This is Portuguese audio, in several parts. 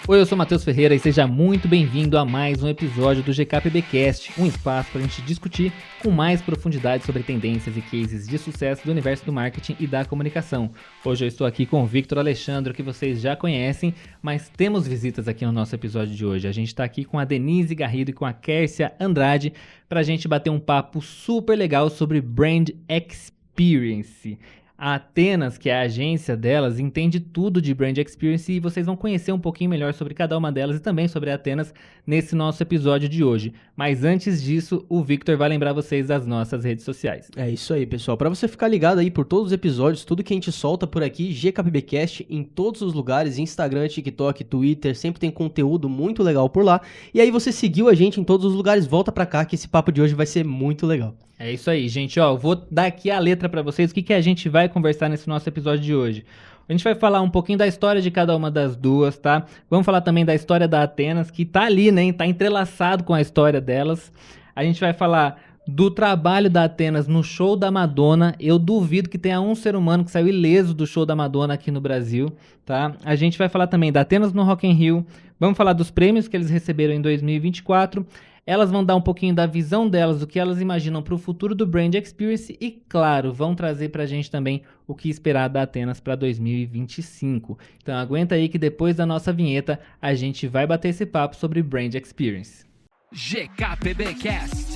Oi, eu sou Matheus Ferreira e seja muito bem-vindo a mais um episódio do GKPBcast, um espaço para a gente discutir com mais profundidade sobre tendências e cases de sucesso do universo do marketing e da comunicação. Hoje eu estou aqui com o Victor Alexandre, que vocês já conhecem, mas temos visitas aqui no nosso episódio de hoje. A gente está aqui com a Denise Garrido e com a Kércia Andrade para a gente bater um papo super legal sobre Brand Experience. A Athenas, que é a agência delas, entende tudo de Brand Experience e vocês vão conhecer um pouquinho melhor sobre cada uma delas e também sobre a Athenas nesse nosso episódio de hoje. Mas antes disso, o Victor vai lembrar vocês das nossas redes sociais. É isso aí, pessoal. Para você ficar ligado aí por todos os episódios, tudo que a gente solta por aqui, GKPBcast em todos os lugares, Instagram, TikTok, Twitter, sempre tem conteúdo muito legal por lá. E aí você seguiu a gente em todos os lugares, volta pra cá que esse papo de hoje vai ser muito legal. É isso aí, gente. Ó, vou dar aqui a letra pra vocês, o que a gente vai conversar nesse nosso episódio de hoje. A gente vai falar um pouquinho da história de cada uma das duas, tá? Vamos falar também da história da Athenas, que tá ali, né? Tá entrelaçado com a história delas. A gente vai falar do trabalho da Athenas no show da Madonna. Eu duvido que tenha um ser humano que saiu ileso do show da Madonna aqui no Brasil, tá? A gente vai falar também da Athenas no Rock in Rio. Vamos falar dos prêmios que eles receberam em 2024. Elas vão dar um pouquinho da visão delas, do que elas imaginam para o futuro do Brand Experience e, claro, vão trazer para a gente também o que esperar da Athenas para 2025. Então aguenta aí que depois da nossa vinheta a gente vai bater esse papo sobre Brand Experience. GKPBcast.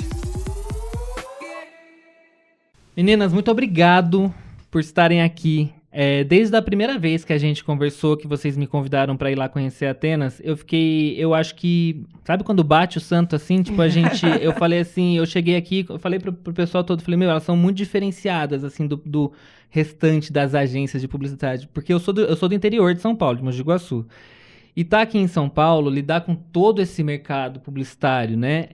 Meninas, muito obrigado por estarem aqui. Desde a primeira vez que a gente conversou, que vocês me convidaram pra ir lá conhecer Atenas, eu acho que, sabe quando bate o santo assim, tipo eu falei assim, eu cheguei aqui, eu falei pro pessoal todo, falei, elas são muito diferenciadas, assim, do restante das agências de publicidade, porque eu sou do interior de São Paulo, de Mogi Guaçu, e tá aqui em São Paulo, lidar com todo esse mercado publicitário, né,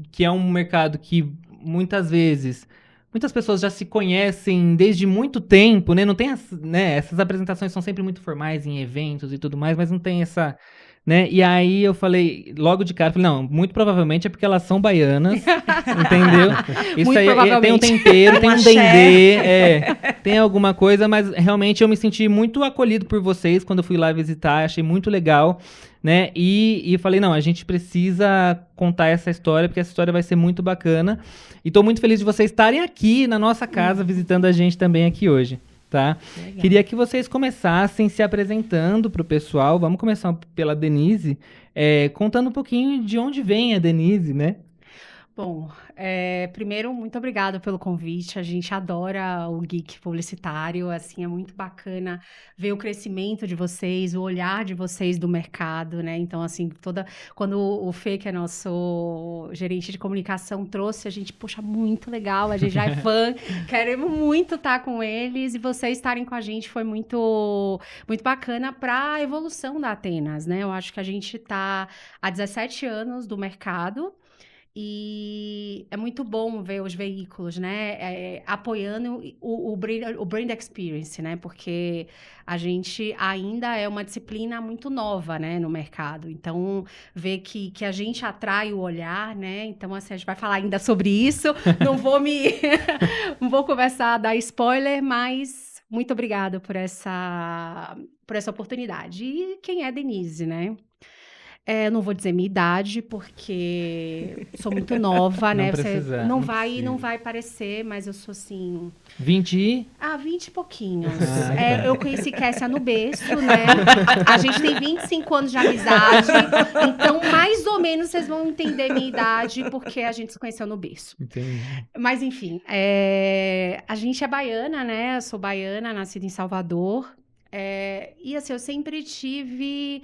que é um mercado que muitas vezes muitas pessoas já se conhecem desde muito tempo, né? Não tem essas apresentações são sempre muito formais em eventos e tudo mais, mas não tem essa, né? E aí eu falei, logo de cara, não, muito provavelmente é porque elas são baianas, entendeu? Isso muito aí tem um tempero, tem um dendê, tem alguma coisa, mas realmente eu me senti muito acolhido por vocês quando eu fui lá visitar, achei muito legal, né? E falei, não, a gente precisa contar essa história, porque essa história vai ser muito bacana. E tô muito feliz de vocês estarem aqui na nossa casa, visitando a gente também aqui hoje, tá? Legal. Queria que vocês começassem se apresentando pro pessoal. Vamos começar pela Denise, contando um pouquinho de onde vem a Denise, né? Bom, primeiro, muito obrigada pelo convite. A gente adora o Geek Publicitário, assim, é muito bacana ver o crescimento de vocês, o olhar de vocês do mercado, né? Então, assim, quando o Fê, que é nosso gerente de comunicação, trouxe, a gente, poxa, muito legal, a gente já é fã, queremos muito estar com eles, e vocês estarem com a gente foi muito, muito bacana para a evolução da Athenas, né? Eu acho que a gente está há 17 anos do mercado, e é muito bom ver os veículos, né, apoiando o Brand Experience, né, porque a gente ainda é uma disciplina muito nova, né, no mercado. Então, ver que a gente atrai o olhar, né, então, assim, a gente vai falar ainda sobre isso, não vou começar a dar spoiler, mas muito obrigada por essa oportunidade. E quem é Denise, né? Eu não vou dizer minha idade, porque sou muito nova, né? Não vai parecer, mas eu sou assim... 20 e pouquinhos. Eu conheci Kércia no berço, né? A gente tem 25 anos de amizade, então mais ou menos vocês vão entender minha idade, porque a gente se conheceu no berço. Entendi. Mas enfim, a gente é baiana, né? Eu sou baiana, nascida em Salvador. E assim, eu sempre tive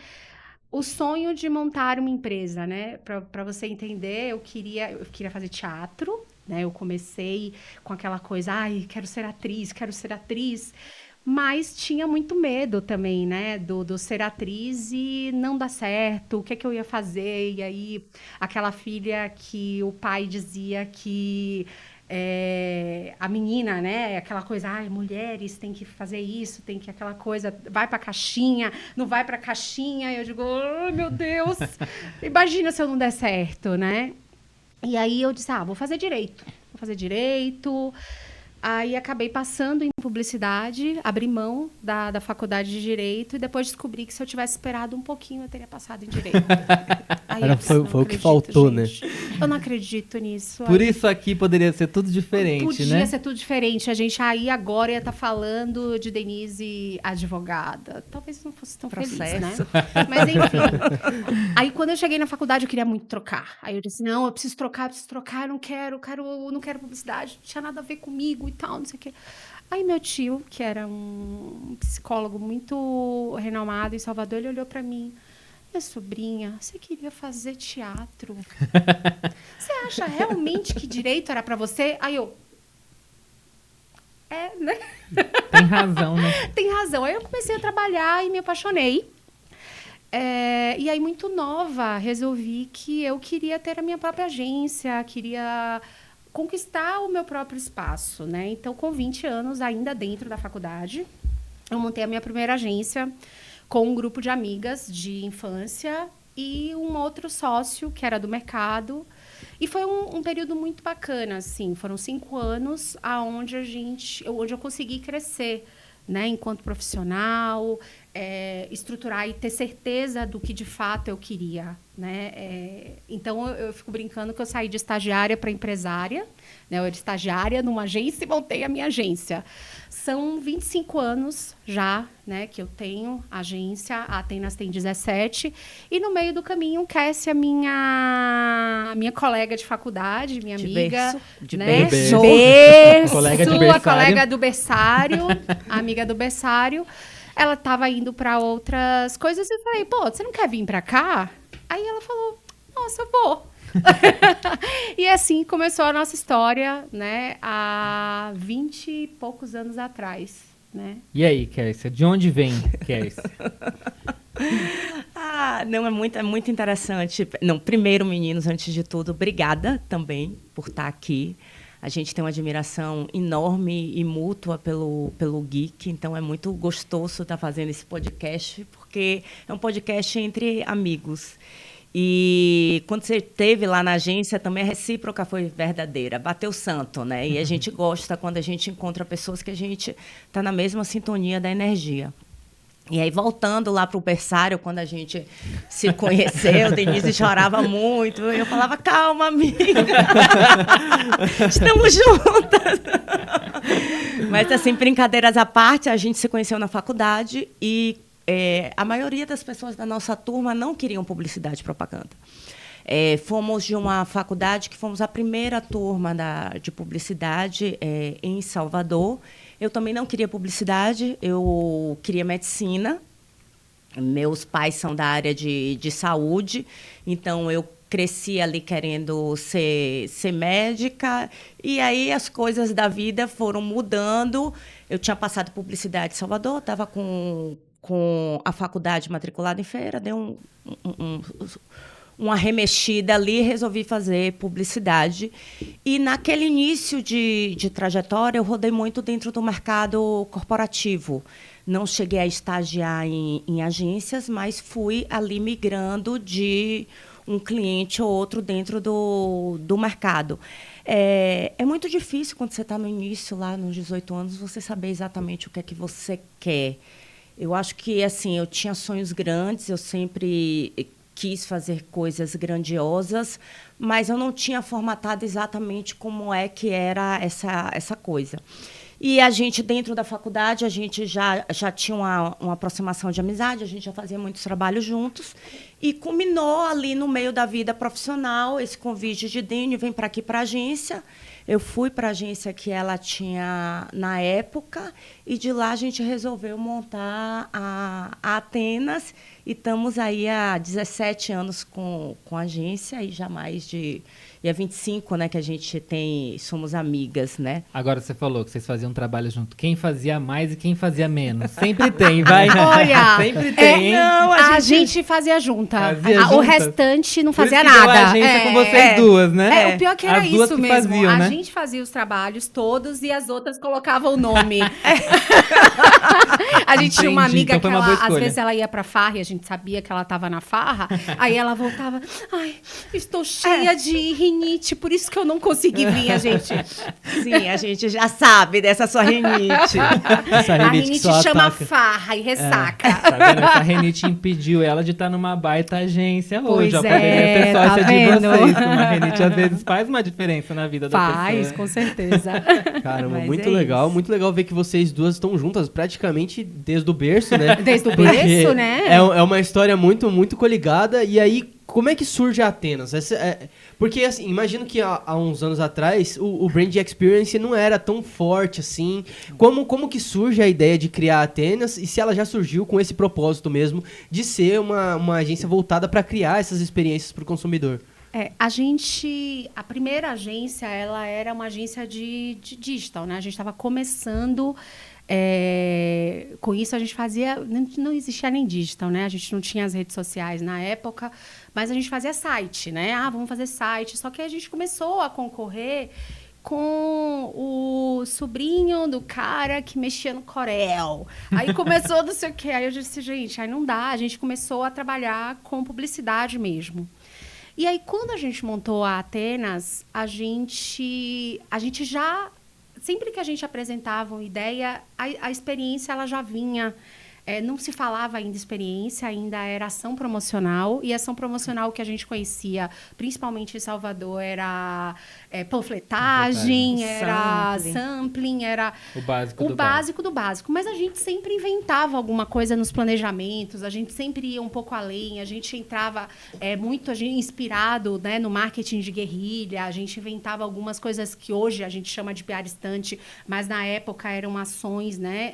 o sonho de montar uma empresa, né? Para você entender, eu queria fazer teatro, né? Eu comecei com aquela coisa, quero ser atriz, mas tinha muito medo também, né? Do ser atriz e não dar certo, o que eu ia fazer? E aí, aquela filha que o pai dizia que... a menina, né, aquela coisa, mulheres têm que fazer isso, tem que aquela coisa, vai pra caixinha, não vai pra caixinha, e eu digo, meu Deus, imagina se eu não der certo, né? E aí eu disse, vou fazer direito, aí acabei passando em publicidade, abri mão da faculdade de Direito e depois descobri que se eu tivesse esperado um pouquinho eu teria passado em Direito. Aí eu disse, foi o que faltou, gente. Eu não acredito nisso. Por isso aqui poderia ser tudo diferente, Podia né? ser tudo diferente. A gente aí agora ia estar falando de Denise advogada. Talvez não fosse tão feliz, né? Mas enfim. Aí quando eu cheguei na faculdade eu queria muito trocar. Aí eu disse, não, eu preciso trocar, eu não quero publicidade, não tinha nada a ver comigo e tal, não sei o quê. Aí meu tio, que era um psicólogo muito renomado em Salvador, ele olhou para mim. Minha sobrinha, você queria fazer teatro? Você acha realmente que direito era para você? Aí eu... né? Tem razão, né? Tem razão. Aí eu comecei a trabalhar e me apaixonei. E aí, muito nova, resolvi que eu queria ter a minha própria agência, queria conquistar o meu próprio espaço, né? Então, com 20 anos, ainda dentro da faculdade, eu montei a minha primeira agência com um grupo de amigas de infância e um outro sócio, que era do mercado. E foi um período muito bacana, assim. Foram 5 anos onde eu consegui crescer, né? Enquanto profissional, estruturar e ter certeza do que, de fato, eu queria, né? Então, eu fico brincando que eu saí de estagiária para empresária, né? Eu era estagiária numa agência e montei a minha agência. São 25 anos já, né, que eu tenho agência, a Atenas tem 17, e no meio do caminho, Kessia, minha colega de faculdade, minha amiga, de né? berço. Colega de Sua berçário. colega do berçário, amiga do berçário, ela estava indo para outras coisas e eu falei, pô, você não quer vir para cá? Aí ela falou, nossa, eu vou. E assim começou a nossa história, né, há 20 e poucos anos atrás, né? E aí, Kércia, de onde vem, Kércia? Não, é muito interessante. Não, primeiro, meninos, antes de tudo, obrigada também por estar aqui. A gente tem uma admiração enorme e mútua pelo Geek, então é muito gostoso estar fazendo esse podcast, porque é um podcast entre amigos. E quando você esteve lá na agência, também a recíproca foi verdadeira, bateu santo, né? E a gente gosta quando a gente encontra pessoas que a gente está na mesma sintonia da energia. E aí, voltando lá para o berçário, quando a gente se conheceu, Denise chorava muito, eu falava, calma, amiga, estamos juntas. Mas, assim, brincadeiras à parte, a gente se conheceu na faculdade e a maioria das pessoas da nossa turma não queriam publicidade e propaganda. Fomos de uma faculdade que fomos a primeira turma de publicidade em Salvador. Eu também não queria publicidade, eu queria medicina. Meus pais são da área de saúde, então eu cresci ali querendo ser médica. E aí as coisas da vida foram mudando. Eu tinha passado publicidade em Salvador, estava com a faculdade matriculada em Feira, dei uma remexida ali, resolvi fazer publicidade. E naquele início de trajetória, eu rodei muito dentro do mercado corporativo. Não cheguei a estagiar em agências, mas fui ali migrando de um cliente ou outro dentro do mercado. É muito difícil, quando você está no início, lá nos 18 anos, você saber exatamente o que é que você quer. Eu acho que, assim, eu tinha sonhos grandes, eu sempre quis fazer coisas grandiosas, mas eu não tinha formatado exatamente como é que era essa coisa. E a gente, dentro da faculdade, a gente já tinha uma aproximação de amizade, a gente já fazia muitos trabalhos juntos, e culminou ali no meio da vida profissional esse convite de Dini, vem para aqui para a agência. Eu fui para a agência que ela tinha na época, e de lá a gente resolveu montar a Atenas, e estamos aí há 17 anos com a agência, e já mais de... E há 25, né, que a gente somos amigas, né? Agora você falou que vocês faziam trabalho junto. Quem fazia mais e quem fazia menos? Sempre tem, vai. Olha, sempre tem, hein? Não, a gente fazia junta. O restante não fazia nada. Deu a agência com vocês duas, né? O pior que era As duas isso que mesmo. faziam, né? A gente fazia os trabalhos todos e as outras colocavam o nome. A gente tinha uma Entendi, amiga então que foi uma boa às escolha. vezes ela ia pra farra e a gente sabia que ela tava na farra, aí ela voltava, ai, estou cheia de rinite, por isso que eu não consegui vir, a gente. Sim, a gente já sabe dessa sua rinite. Essa A rinite que rinite só chama ataca. farra e ressaca. Tá vendo? Essa renite impediu ela de estar numa baita agência hoje. Pois Ó, poderia é, ser tá sócia de vendo? vocês. Uma renite às vezes faz uma diferença na vida da Faz, pessoa. com certeza. Caramba, Mas muito é legal. isso. Muito legal ver que vocês duas estão juntas praticamente desde o berço, né? Desde o Porque berço, né? É uma história muito, muito coligada. E aí, como é que surge a Atenas? Porque, assim, imagino que há uns anos atrás o Brand Experience não era tão forte assim. Como que surge a ideia de criar a Atenas? E se ela já surgiu com esse propósito mesmo de ser uma agência voltada para criar essas experiências para o consumidor? A primeira agência, ela era uma agência de digital, né? A gente estava começando, com isso a gente fazia, não existia nem digital, né? A gente não tinha as redes sociais na época, mas a gente fazia site, né? Vamos fazer site, só que a gente começou a concorrer com o sobrinho do cara que mexia no Corel. Aí começou não sei o quê, aí eu disse, gente, aí não dá, a gente começou a trabalhar com publicidade mesmo. E aí, quando a gente montou a Atenas, a gente já... Sempre que a gente apresentava uma ideia, a experiência ela já vinha... não se falava ainda experiência, ainda era ação promocional. E a ação promocional que a gente conhecia, principalmente em Salvador, era panfletagem, era sampling, era O básico o do básico do básico. Mas a gente sempre inventava alguma coisa nos planejamentos, a gente sempre ia um pouco além, a gente entrava muito inspirado, né, no marketing de guerrilha, a gente inventava algumas coisas que hoje a gente chama de PR instante, mas na época eram ações, né,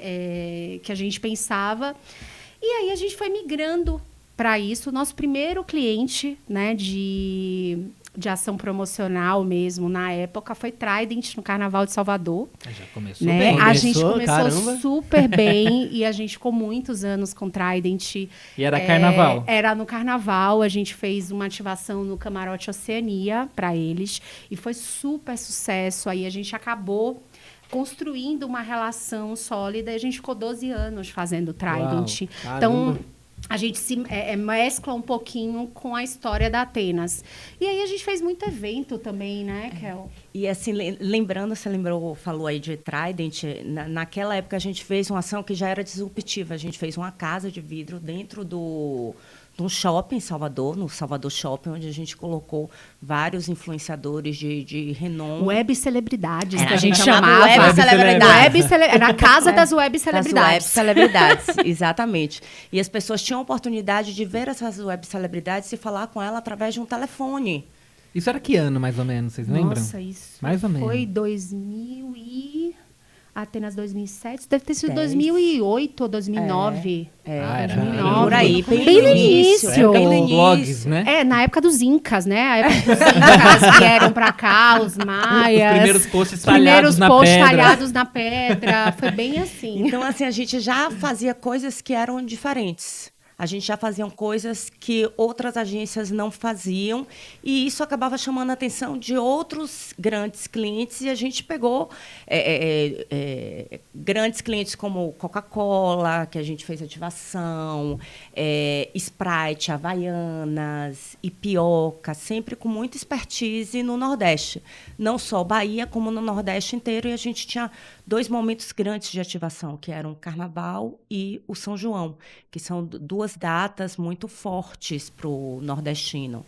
que a gente pensava. E aí a gente foi migrando para isso. Nosso primeiro cliente, né, de ação promocional mesmo, na época, foi Trident, no Carnaval de Salvador. Já começou Né? bem. A gente Começou, começou caramba. super bem e a gente ficou muitos anos com Trident. E era carnaval. Era no Carnaval, a gente fez uma ativação no Camarote Oceania para eles e foi super sucesso. Aí a gente acabou construindo uma relação sólida e a gente ficou 12 anos fazendo Trident. Uau, Então, caramba. a gente se mescla um pouquinho com a história da Atenas. E aí a gente fez muito evento também, né, Kel? E assim, lembrando, você falou aí de Trident, naquela época a gente fez uma ação que já era disruptiva. A gente fez uma casa de vidro dentro de um shopping em Salvador, no Salvador Shopping, onde a gente colocou vários influenciadores de renome. Web celebridades, que A a gente gente chamava chamava. web celebridades. Era a casa das web celebridades. Das web celebridades, exatamente. E as pessoas tinham a oportunidade de ver essas web celebridades e falar com ela através de um telefone. Isso era que ano, mais ou menos, vocês lembram? Nossa, isso Mais ou menos. foi 2000 e... Atenas 2007. Deve ter sido 10. 2008 ou 2009. Era 2009. Por aí, Bem no início. Bem no Com início. blogs, né? Na época dos Incas, né? A época dos Incas vieram pra cá, os maias. Os primeiros posts Os primeiros talhados na posts pedra. talhados na pedra. Foi bem assim. Então, assim, a gente já fazia coisas que eram diferentes. A gente já fazia coisas que outras agências não faziam e isso acabava chamando a atenção de outros grandes clientes e a gente pegou grandes clientes como Coca-Cola, que a gente fez ativação, Sprite, Havaianas, Ipioca, sempre com muita expertise no Nordeste. Não só Bahia, como no Nordeste inteiro. E a gente tinha 2 momentos grandes de ativação, que eram o Carnaval e o São João, que são 2 datas muito fortes para o nordestino.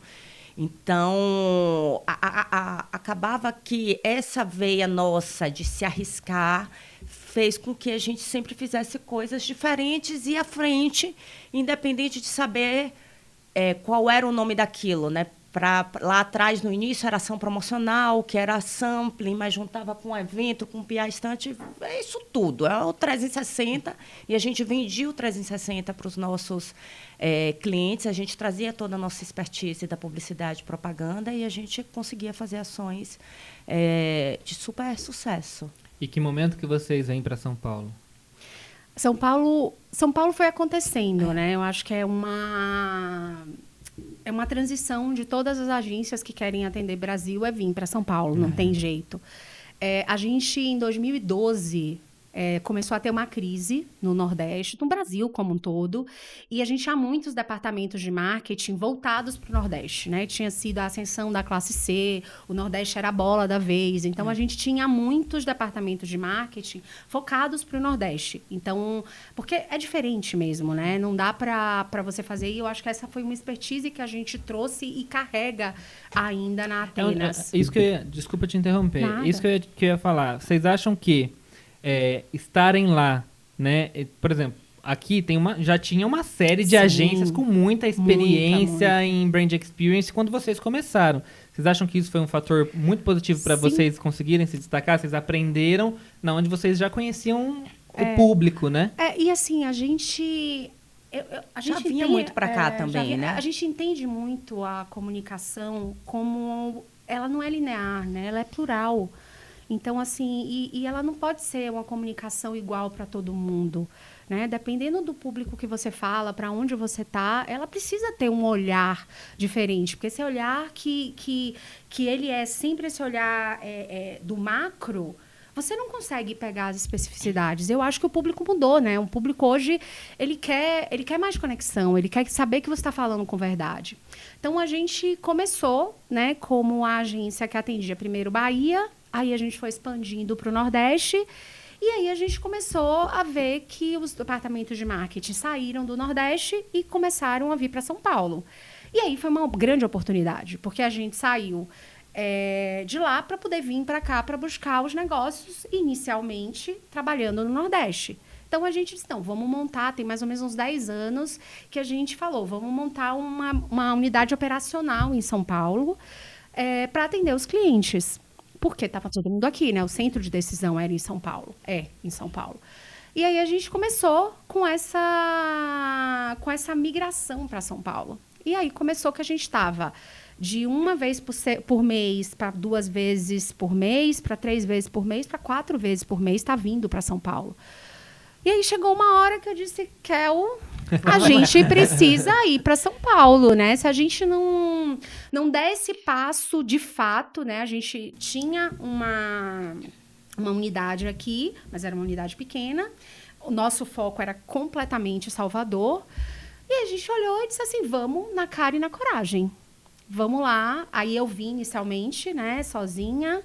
Então, acabava que essa veia nossa de se arriscar fez com que a gente sempre fizesse coisas diferentes e à frente, independente de saber qual era o nome daquilo, né? Lá atrás, no início, era ação promocional, que era sampling, mas juntava com evento, com PR instante, é isso tudo. É o 360, e a gente vendia o 360 para os nossos clientes, a gente trazia toda a nossa expertise da publicidade e propaganda, e a gente conseguia fazer ações de super sucesso. E que momento que vocês vêm para São Paulo? São Paulo foi acontecendo, né? Eu acho que é uma transição de todas as agências que querem atender Brasil vir para São Paulo, não tem jeito. A gente, em 2012, começou a ter uma crise no Nordeste, no Brasil como um todo, e a gente tinha muitos departamentos de marketing voltados para o Nordeste, né? Tinha sido a ascensão da classe C, o Nordeste era a bola da vez, então a gente tinha muitos departamentos de marketing focados para o Nordeste. Então, porque é diferente mesmo, né? Não dá para você fazer, e eu acho que essa foi uma expertise que a gente trouxe e carrega ainda na Atenas. Isso que eu ia, desculpa te interromper, Nada. isso que eu ia falar. Vocês acham que estarem lá, né? Por exemplo, aqui já tinha uma série de Sim. agências com muita experiência Muita. em brand experience quando vocês começaram. Vocês acham que isso foi um fator muito positivo para Sim. vocês conseguirem se destacar? Vocês aprenderam na onde vocês já conheciam o público, né? E assim, a gente Já vinha muito pra cá também, né? A gente entende muito a comunicação como ela não é linear, né? Ela é plural. Então, assim, e ela não pode ser uma comunicação igual para todo mundo, né? Dependendo do público que você fala, para onde você está, ela precisa ter um olhar diferente, porque esse olhar que ele é sempre esse olhar do macro, você não consegue pegar as especificidades. Eu acho que o público mudou, né? O público hoje, ele quer mais conexão, ele quer saber que você está falando com verdade. Então, a gente começou, né, como a agência que atendia primeiro Bahia, aí a gente foi expandindo para o Nordeste, e aí a gente começou a ver que os departamentos de marketing saíram do Nordeste e começaram a vir para São Paulo. E aí foi uma grande oportunidade, porque a gente saiu de lá para poder vir para cá para buscar os negócios, inicialmente trabalhando no Nordeste. Então, a gente disse, não, vamos montar, tem mais ou menos uns 10 anos que a gente falou, vamos montar uma unidade operacional em São Paulo para atender os clientes. Porque estava todo mundo aqui, né? O centro de decisão era em São Paulo. Em São Paulo. E aí a gente começou com essa migração para São Paulo. E aí começou que a gente estava de uma vez por mês para 2 vezes por mês, para 3 vezes por mês, para 4 vezes por mês, está vindo para São Paulo. E aí chegou uma hora que eu disse, Kel, a gente precisa ir para São Paulo, né? Se a gente não der esse passo de fato, né? A gente tinha uma unidade aqui, mas era uma unidade pequena. O nosso foco era completamente Salvador. E a gente olhou e disse assim, vamos na cara e na coragem. Vamos lá. Aí eu vim inicialmente, né, sozinha.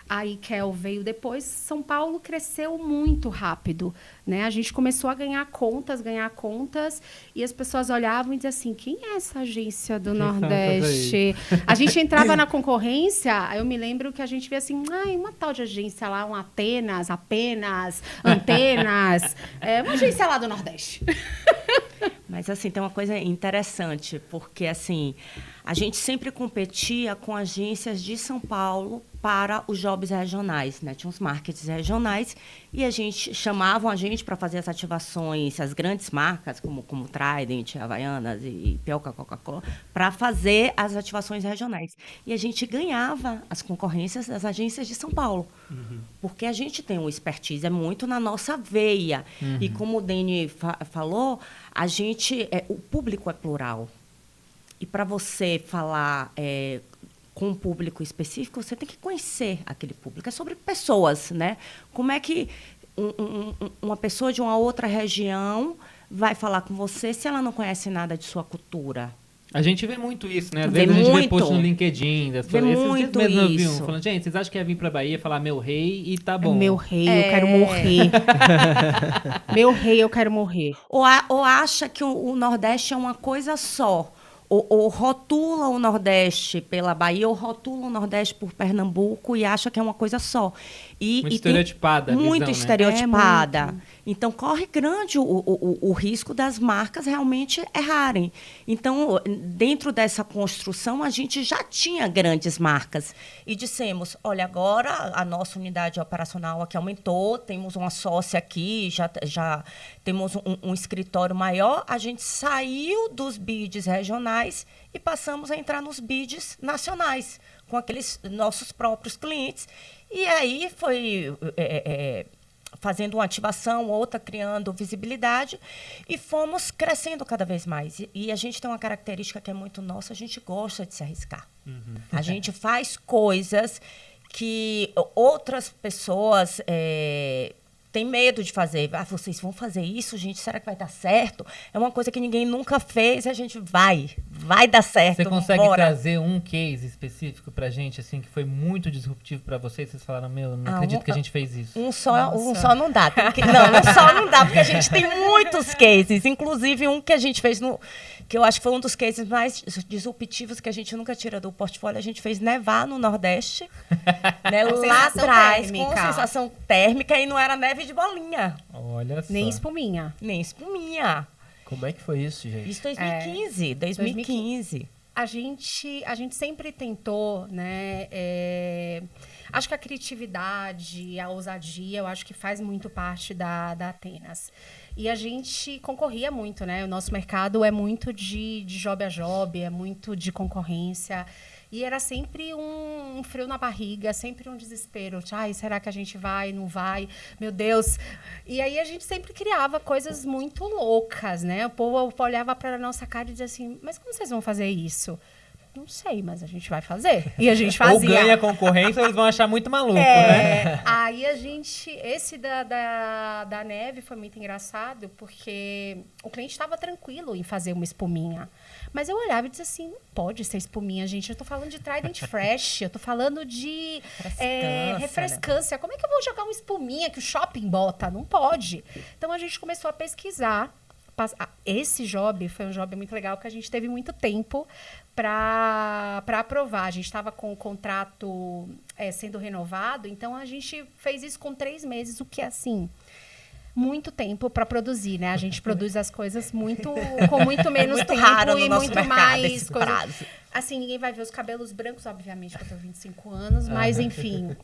Aí Kel veio depois. São Paulo cresceu muito rápido, né? A gente começou a ganhar contas, e as pessoas olhavam e diziam assim, quem é essa agência do Nordeste? A gente entrava na concorrência, eu me lembro que a gente via assim, uma tal de agência lá, um Atenas, Antenas, uma agência lá do Nordeste. Mas, assim, tem uma coisa interessante, porque, assim, a gente sempre competia com agências de São Paulo para os jobs regionais, né? Tinha uns markets regionais e chamavam a gente para fazer as ativações, as grandes marcas, como Trident, Havaianas e Pelca, Coca-Cola, para fazer as ativações regionais. E a gente ganhava as concorrências das agências de São Paulo, porque a gente tem uma expertise, é muito na nossa veia. E como o Dani falou, o público é plural. E para você falar com um público específico, você tem que conhecer aquele público. É sobre pessoas, né? Como é que uma pessoa de uma outra região vai falar com você se ela não conhece nada de sua cultura? A gente vê muito isso, né? Às Vê vezes a gente vê muito. post no LinkedIn. Vê Esses dias muito mesmo eu vi isso. falando, gente, vocês acham que ia vir pra Bahia falar meu rei e tá bom. Meu rei, eu quero morrer. Meu rei, eu quero morrer. Ou acha que o Nordeste é uma coisa só? Ou rotula o Nordeste pela Bahia, ou rotula o Nordeste por Pernambuco e acha que é uma coisa só. Muito estereotipada a visão, muito né? estereotipada. Muito. Então, corre grande o risco das marcas realmente errarem. Então, dentro dessa construção, a gente já tinha grandes marcas. E dissemos, olha, agora a nossa unidade operacional aqui aumentou, temos uma sócia aqui, já temos um escritório maior. A gente saiu dos bids regionais e passamos a entrar nos bids nacionais, com aqueles nossos próprios clientes. E aí foi fazendo uma ativação, outra criando visibilidade, e fomos crescendo cada vez mais. E a gente tem uma característica que é muito nossa, a gente gosta de se arriscar. A gente faz coisas que outras pessoas tem medo de fazer. Ah, vocês vão fazer isso, gente? Será que vai dar certo? É uma coisa que ninguém nunca fez e a gente vai dar certo. Você consegue bora. trazer um case específico pra gente, assim, que foi muito disruptivo pra vocês? Vocês falaram, meu, não acredito que a gente fez isso. Um só não dá. Um só não dá, porque a gente tem muitos cases. Inclusive, um que a gente fez que eu acho que foi um dos cases mais disruptivos que a gente nunca tira do portfólio. A gente fez nevar no Nordeste, né, lá atrás, com sensação térmica, e não era neve de bolinha. Olha só. Nem espuminha. Nem espuminha. Como é que foi isso, gente? Isso 2015. A gente sempre tentou, né? Acho que a criatividade, a ousadia, eu acho que faz muito parte da Atenas. E a gente concorria muito, né? O nosso mercado é muito de job a job, é muito de concorrência. E era sempre um frio na barriga, sempre um desespero. Ai, será que a gente vai, não vai? Meu Deus. E aí a gente sempre criava coisas muito loucas, né? O povo olhava para a nossa cara e dizia assim, mas como vocês vão fazer isso? Não sei, mas a gente vai fazer. E a gente fazia. Ou ganha a concorrência ou eles vão achar muito maluco, né? Aí esse da neve foi muito engraçado, porque o cliente estava tranquilo em fazer uma espuminha. Mas eu olhava e dizia assim, não pode ser espuminha, gente. Eu tô falando de Trident Fresh, eu tô falando de refrescância. Né? Como é que eu vou jogar uma espuminha que o shopping bota? Não pode. Então, a gente começou a pesquisar. Esse job foi um job muito legal, que a gente teve muito tempo para aprovar. A gente estava com o contrato sendo renovado, então a gente fez isso com 3 meses, o que é assim... muito tempo para produzir, né? A gente produz as coisas com muito menos muito tempo raro no e nosso muito mercado, mais esse prazo. Assim, ninguém vai ver os cabelos brancos, obviamente, porque eu tenho 25 anos, mas enfim,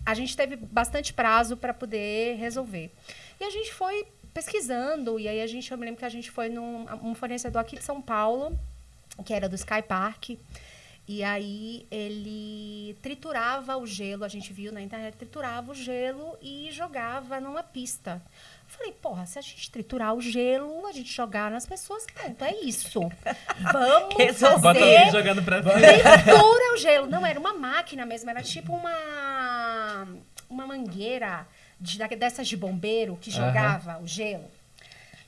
a gente teve bastante prazo para poder resolver. E a gente foi pesquisando, e aí eu me lembro que a gente foi num fornecedor aqui de São Paulo, que era do Sky Park. E aí ele triturava o gelo, a gente viu na internet, triturava o gelo e jogava numa pista. Eu falei, porra, se a gente triturar o gelo, a gente jogar nas pessoas, pronto, é isso. Vamos Bota fazer... alguém jogando pra cima. Tritura o gelo. Não, era uma máquina mesmo, era tipo uma mangueira dessas de bombeiro que jogava o gelo.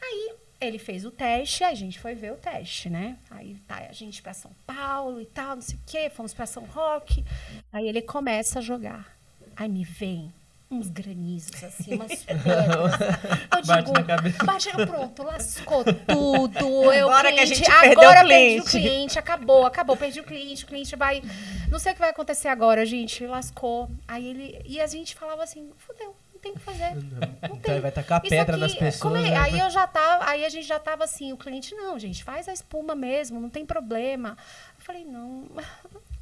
Aí... ele fez o teste, a gente foi ver o teste, né? Aí a gente pra São Paulo e tal, não sei o quê, fomos pra São Roque. Aí ele começa a jogar. Aí me vem uns granizos, assim, umas pedras. Eu Bate na cabeça. Bate, pronto, lascou tudo. Agora que a gente perdeu o cliente. Perdi o cliente, acabou, perdi o cliente vai... Não sei o que vai acontecer agora, gente, lascou. E a gente falava assim, fudeu. Tem que fazer. Não tem. Vai tacar pedra nas pessoas. Né? Aí a gente já tava assim, o cliente, não, gente, faz a espuma mesmo, não tem problema. Eu falei, não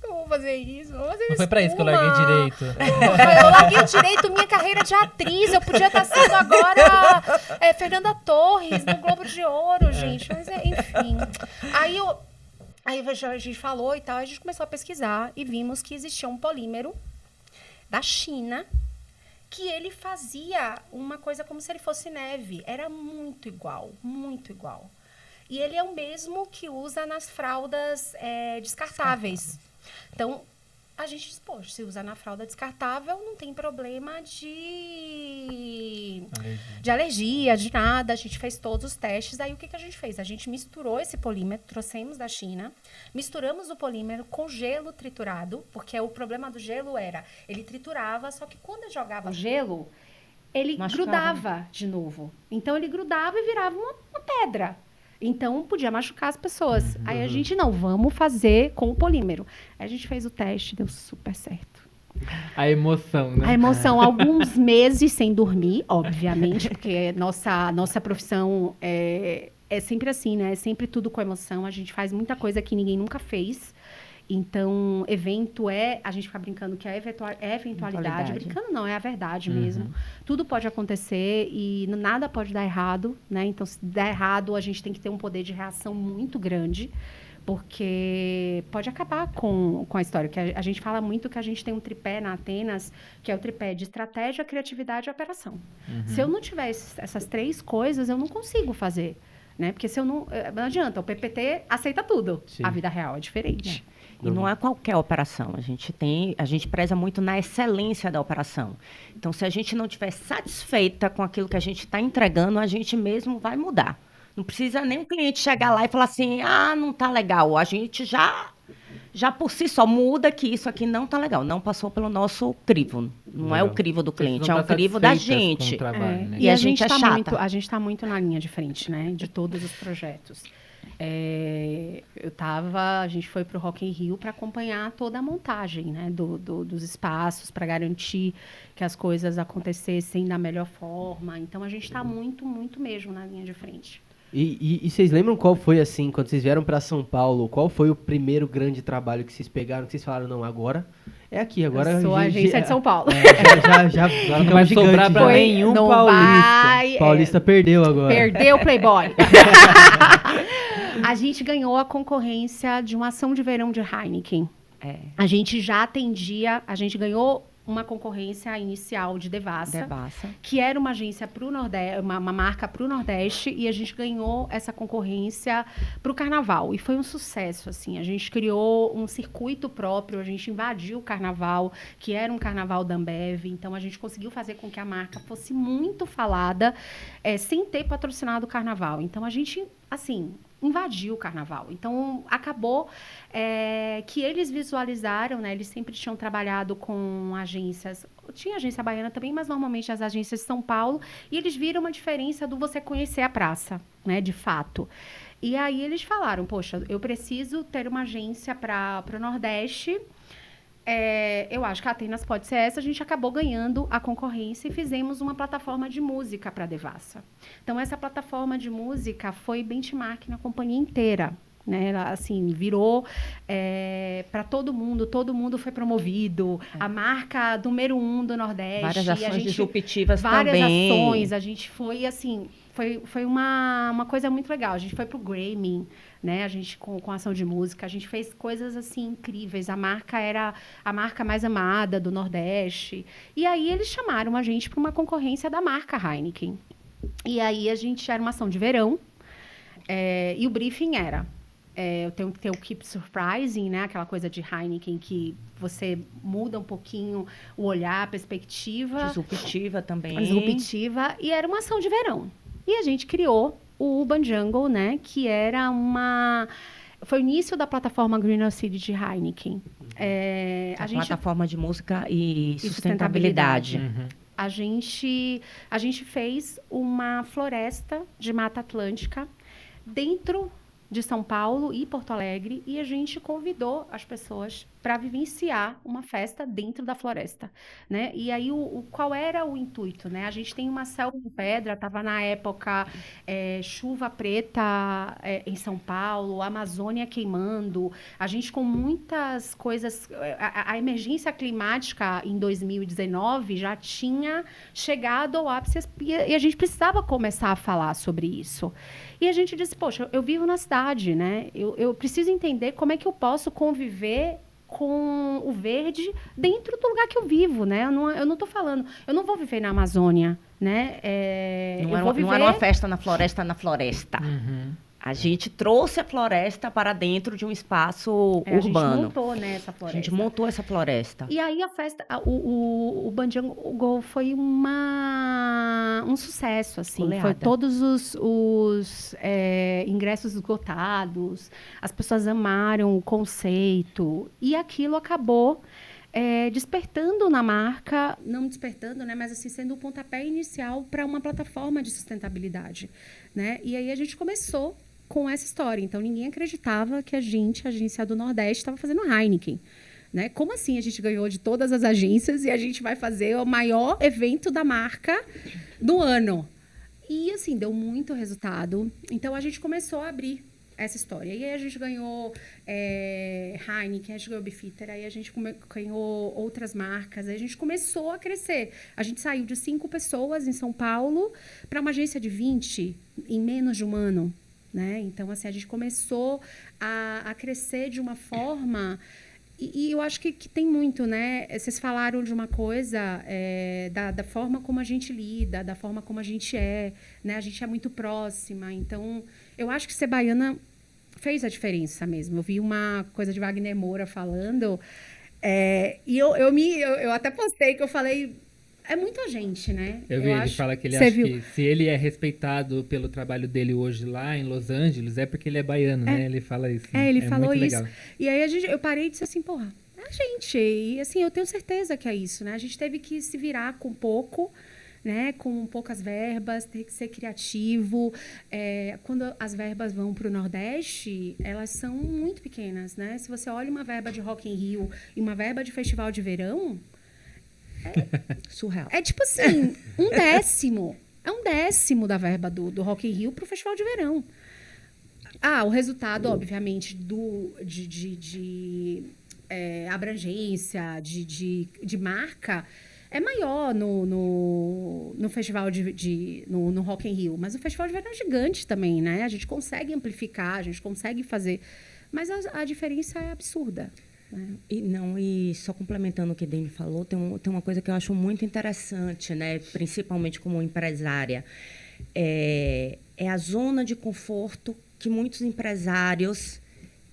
eu vou fazer isso, vou fazer Não foi pra isso que eu larguei direito. Eu larguei direito minha carreira de atriz, eu podia estar sendo agora Fernanda Torres, no Globo de Ouro, gente. Mas, enfim. Aí a gente falou e tal, a gente começou a pesquisar e vimos que existia um polímero da China que ele fazia uma coisa como se ele fosse neve. Era muito igual, muito igual. E ele é o mesmo que usa nas fraldas descartáveis. Então, a gente diz, poxa, se usa na fralda descartável, não tem problema de alergia, de nada. A gente fez todos os testes. Aí, o que a gente fez? A gente misturou esse polímero, trouxemos da China, misturamos o polímero com gelo triturado, porque o problema do gelo era, ele triturava, só que quando eu jogava o gelo, ele grudava de novo. Então, ele grudava e virava uma pedra. Então, podia machucar as pessoas. Aí a gente, vamos fazer com o polímero. Aí a gente fez o teste, deu super certo. A emoção, né? A emoção, alguns meses sem dormir, obviamente, porque nossa profissão é sempre assim, né? É sempre tudo com emoção. A gente faz muita coisa que ninguém nunca fez. Então, evento a gente fica brincando que é eventualidade. Brincando não, é a verdade mesmo. Tudo pode acontecer e nada pode dar errado, né? Então, se der errado, a gente tem que ter um poder de reação muito grande, porque pode acabar com a história. Que a gente fala muito que a gente tem um tripé na Atenas, que é o tripé de estratégia, criatividade e operação. Se eu não tiver essas 3 coisas, eu não consigo fazer. Né? Porque se eu não adianta, o PPT aceita tudo. Sim. A vida real é diferente. E não é qualquer operação. A gente preza muito na excelência da operação. Então, se a gente não estiver satisfeita com aquilo que a gente está entregando, a gente mesmo vai mudar. Não precisa nem o cliente chegar lá e falar assim, não está legal. A gente já por si só muda que isso aqui não está legal. Não passou pelo nosso crivo. Não é o crivo do cliente, é o crivo da gente. Trabalho, né? E a gente é chata. A gente está muito na linha de frente, né? De todos os projetos. A gente foi para o Rock in Rio para acompanhar toda a montagem, né, dos espaços, para garantir que as coisas acontecessem da melhor forma. Então, a gente está muito, muito mesmo na linha de frente. E vocês lembram qual foi, assim, quando vocês vieram para São Paulo, qual foi o primeiro grande trabalho que vocês pegaram, que vocês falaram, não, agora é aqui, agora... Eu sou a agência de São Paulo. Agora não vai sobrar para nenhum paulista. Paulista perdeu agora. Perdeu o Playboy. A gente ganhou a concorrência de uma ação de verão de Heineken. A gente já atendia, a gente ganhou uma concorrência inicial de Devassa, que era uma agência para o Nordeste, uma marca para o Nordeste, e a gente ganhou essa concorrência para o Carnaval. E foi um sucesso, assim. A gente criou um circuito próprio, a gente invadiu o Carnaval, que era um Carnaval da Ambev. Então, a gente conseguiu fazer com que a marca fosse muito falada, sem ter patrocinado o Carnaval. Então, a gente, assim, invadiu o Carnaval. Então, acabou que eles visualizaram, né? Eles sempre tinham trabalhado com agências, tinha agência baiana também, mas normalmente as agências de São Paulo, e eles viram uma diferença do você conhecer a praça, né? De fato. E aí eles falaram, poxa, eu preciso ter uma agência para o Nordeste. Eu acho que a Atenas pode ser essa. A gente acabou ganhando a concorrência e fizemos uma plataforma de música para a Devassa. Então, essa plataforma de música foi benchmark na companhia inteira. Né? Ela, assim, virou para todo mundo foi promovido. A marca número 1 do Nordeste. Várias ações disruptivas também. Várias ações. A gente foi, assim... Foi uma coisa muito legal. A gente foi pro Grammy, né? A gente com ação de música, a gente fez coisas assim incríveis. A marca era a marca mais amada do Nordeste. E aí eles chamaram a gente para uma concorrência da marca Heineken. E aí a gente era uma ação de verão. E o briefing era: eu tenho que ter o Keep Surprising, né? Aquela coisa de Heineken que você muda um pouquinho o olhar, a perspectiva. Disruptiva também. Disruptiva. E era uma ação de verão. E a gente criou o Urban Jungle, né? Que era foi o início da plataforma Greener City de Heineken. A plataforma de música e sustentabilidade. Uhum. A gente fez uma floresta de Mata Atlântica dentro de São Paulo e Porto Alegre, e a gente convidou as pessoas para vivenciar uma festa dentro da floresta, né? E aí, qual era o intuito, né? A gente tem uma selva de pedra, estava na época chuva preta em São Paulo, a Amazônia queimando, a gente com muitas coisas... A emergência climática em 2019 já tinha chegado ao ápice e a gente precisava começar a falar sobre isso. E a gente disse, poxa, eu vivo na cidade, né? Eu preciso entender como é que eu posso conviver com o verde dentro do lugar que eu vivo, né? Eu não estou falando... Eu não vou viver na Amazônia, né? Não era uma festa na floresta. Uhum. A gente trouxe a floresta para dentro de um espaço urbano. A gente montou, né, essa floresta. A gente montou essa floresta. E aí a festa, o Urban Jungle foi um sucesso, assim. Oleada. Foi todos os ingressos esgotados, as pessoas amaram o conceito. E aquilo acabou despertando na marca, não despertando, né, mas assim, sendo o pontapé inicial para uma plataforma de sustentabilidade, né? E aí a gente começou com essa história. Então, ninguém acreditava que a agência do Nordeste, estava fazendo Heineken. Né? Como assim a gente ganhou de todas as agências e a gente vai fazer o maior evento da marca do ano? E, assim, deu muito resultado. Então, a gente começou a abrir essa história. E aí, a gente ganhou Heineken, a gente ganhou Beefeater, aí a gente ganhou outras marcas, aí a gente começou a crescer. A gente saiu de 5 pessoas em São Paulo para uma agência de 20 em menos de um ano. Né? Então, assim, a gente começou a crescer de uma forma... E eu acho que tem muito, né? Vocês falaram de uma coisa, da forma como a gente lida, da forma como a gente né? A gente é muito próxima. Então, eu acho que ser baiana fez a diferença mesmo. Eu vi uma coisa de Wagner Moura falando, e eu até postei que eu falei, é muita gente, né? Eu vi, ele fala que ele acha que se ele é respeitado pelo trabalho dele hoje lá em Los Angeles, é porque ele é baiano, né? Ele fala isso. Ele falou muito isso. Legal. E aí eu parei e disse assim, porra, a gente, e assim, eu tenho certeza que é isso, né? A gente teve que se virar com pouco, né? Com poucas verbas, tem que ser criativo. Quando as verbas vão para o Nordeste, elas são muito pequenas, né? Se você olha uma verba de Rock in Rio e uma verba de Festival de Verão, surreal. É tipo assim, 1/10. É 1/10 da verba do Rock in Rio para o Festival de Verão. O resultado, obviamente, de abrangência, de marca, é maior no Festival no Rock in Rio. Mas o Festival de Verão é gigante também, né? A gente consegue amplificar, a gente consegue fazer. Mas a diferença é absurda. E só complementando o que a Dani falou, tem uma coisa que eu acho muito interessante, né? Principalmente como empresária. É a zona de conforto que muitos empresários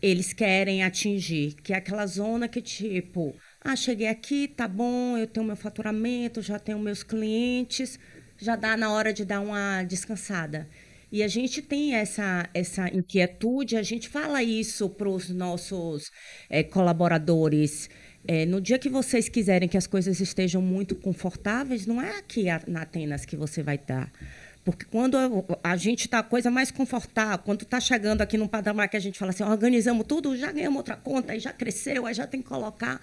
eles querem atingir, que é aquela zona que, tipo, cheguei aqui, tá bom, eu tenho meu faturamento, já tenho meus clientes, já dá na hora de dar uma descansada. E a gente tem essa inquietude, a gente fala isso para os nossos colaboradores. No dia que vocês quiserem que as coisas estejam muito confortáveis, não é aqui na Atenas que você vai estar. Porque quando a gente está a coisa mais confortável, quando está chegando aqui num patamar que a gente fala assim, organizamos tudo, já ganhamos outra conta, aí já cresceu, aí já tem que colocar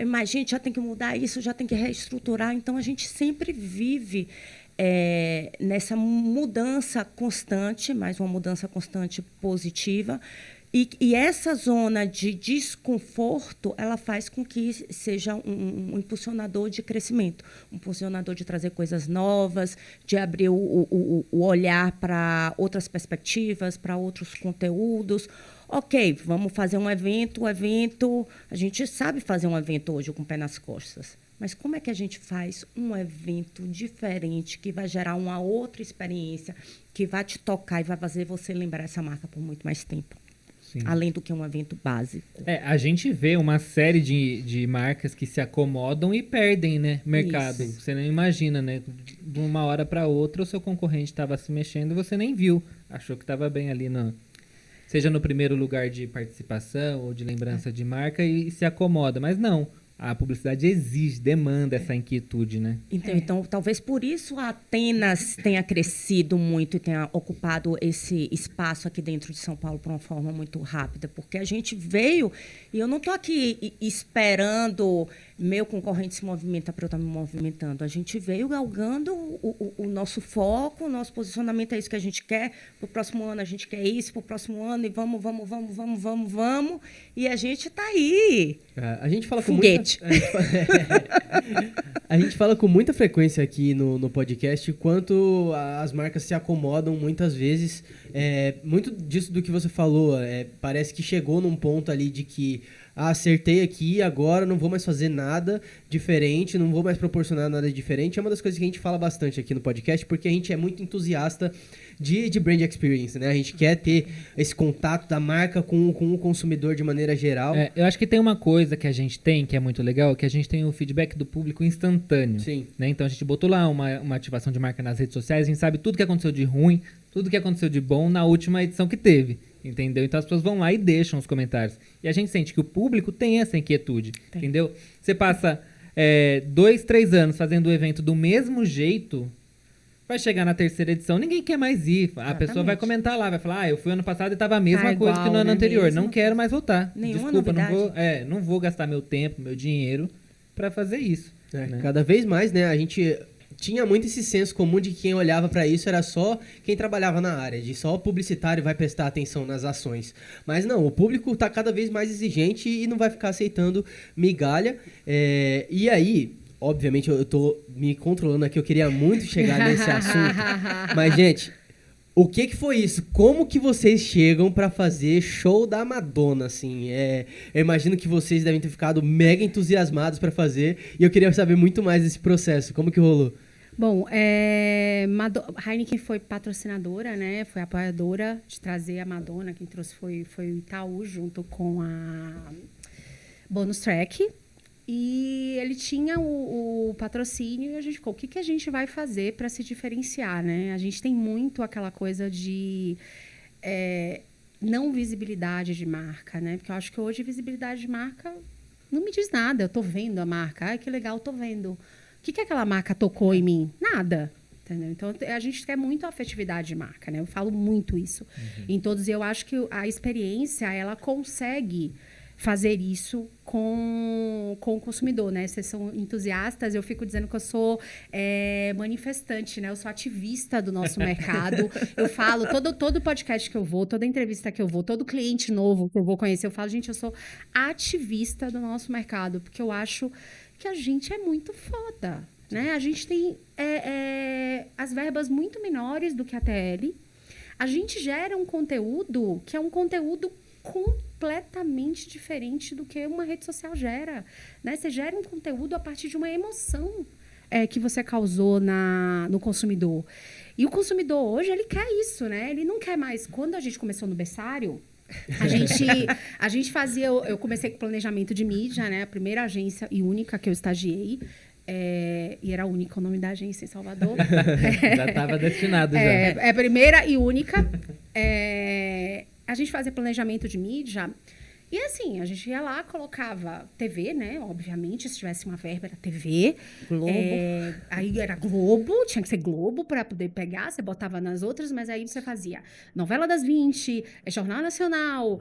mais gente, já tem que mudar isso, já tem que reestruturar. Então, a gente sempre vive nessa mudança constante, mas uma mudança constante positiva. E essa zona de desconforto, ela faz com que seja um impulsionador de crescimento, um impulsionador de trazer coisas novas, de abrir o olhar para outras perspectivas, para outros conteúdos. Ok, vamos fazer um evento. A gente sabe fazer um evento hoje com o pé nas costas. Mas como é que a gente faz um evento diferente, que vai gerar uma outra experiência, que vai te tocar e vai fazer você lembrar essa marca por muito mais tempo? Sim. Além do que um evento básico. A gente vê uma série de marcas que se acomodam e perdem, né, mercado. Isso. Você não imagina, né? De uma hora para outra, o seu concorrente estava se mexendo e você nem viu. Achou que estava bem ali, seja no primeiro lugar de participação ou de lembrança de marca e se acomoda. Mas não. A publicidade demanda essa inquietude, né? Então, talvez por isso a Atenas tenha crescido muito e tenha ocupado esse espaço aqui dentro de São Paulo de uma forma muito rápida, porque a gente veio, e eu não estou aqui esperando meu concorrente se movimenta para eu estar me movimentando. A gente veio galgando o nosso foco, o nosso posicionamento é isso que a gente quer. Para o próximo ano a gente quer isso, para o próximo ano e vamos. E a gente está aí. A gente fala com foguete. A gente fala com muita frequência aqui no podcast quanto as marcas se acomodam muitas vezes. Muito disso do que você falou, parece que chegou num ponto ali de que acertei aqui, agora não vou mais fazer nada diferente, não vou mais proporcionar nada diferente. É uma das coisas que a gente fala bastante aqui no podcast, porque a gente é muito entusiasta de brand experience, né? A gente quer ter esse contato da marca com o consumidor de maneira geral. Eu acho que tem uma coisa que a gente tem, que é muito legal, que a gente tem o feedback do público instantâneo. Sim. Né? Então a gente botou lá uma ativação de marca nas redes sociais, a gente sabe tudo que aconteceu de ruim, tudo que aconteceu de bom na última edição que teve. Entendeu? Então as pessoas vão lá e deixam os comentários. E a gente sente que o público tem essa inquietude. Tem. Entendeu? Você passa 2, 3 anos fazendo o evento do mesmo jeito, vai chegar na terceira edição, ninguém quer mais ir. Exatamente. A pessoa vai comentar lá, vai falar, eu fui ano passado e estava a mesma coisa igual, que no ano anterior. Mesmo. Não quero mais voltar. Nenhuma Desculpa, novidade. não vou gastar meu tempo, meu dinheiro para fazer isso. Né? Cada vez mais, né? A gente tinha muito esse senso comum de que quem olhava para isso era só quem trabalhava na área, de só o publicitário vai prestar atenção nas ações. Mas não, o público está cada vez mais exigente e não vai ficar aceitando migalha. E aí, obviamente, eu tô me controlando aqui, eu queria muito chegar nesse assunto. Mas, gente, o que foi isso? Como que vocês chegam para fazer show da Madonna, assim? Eu imagino que vocês devem ter ficado mega entusiasmados para fazer e eu queria saber muito mais desse processo. Como que rolou? Bom, Heineken foi patrocinadora, né? Foi apoiadora de trazer a Madonna. Quem trouxe foi o Itaú, junto com a Bonus Track. E ele tinha o patrocínio e a gente ficou, o que a gente vai fazer para se diferenciar, né? A gente tem muito aquela coisa de não visibilidade de marca, né? Porque eu acho que hoje visibilidade de marca não me diz nada. Eu tô vendo a marca. Ai, que legal, tô vendo. O que aquela marca tocou em mim? Nada. Entendeu? Então, a gente quer muito afetividade de marca, né? Eu falo muito isso em todos. E eu acho que a experiência, ela consegue fazer isso com o consumidor, né? Vocês são entusiastas, eu fico dizendo que eu sou manifestante, né? Eu sou ativista do nosso mercado. Eu falo, todo podcast que eu vou, toda entrevista que eu vou, todo cliente novo que eu vou conhecer, eu falo, gente, eu sou ativista do nosso mercado, porque eu acho que a gente é muito foda, né? A gente tem as verbas muito menores do que a TL. A gente gera um conteúdo que é um conteúdo completamente diferente do que uma rede social gera, né? Você gera um conteúdo a partir de uma emoção que você causou no consumidor. E o consumidor hoje, ele quer isso, né? Ele não quer mais... Quando a gente começou no berçário, a gente fazia... Eu comecei com planejamento de mídia, né? A primeira agência e única que eu estagiei. E era única o nome da agência em Salvador. Já estava destinado, já. É a primeira e única. A gente fazia planejamento de mídia. E assim, a gente ia lá, colocava TV, né? Obviamente, se tivesse uma verba, era TV. Globo. Aí era Globo, tinha que ser Globo para poder pegar. Você botava nas outras, mas aí você fazia Novela das 20, Jornal Nacional,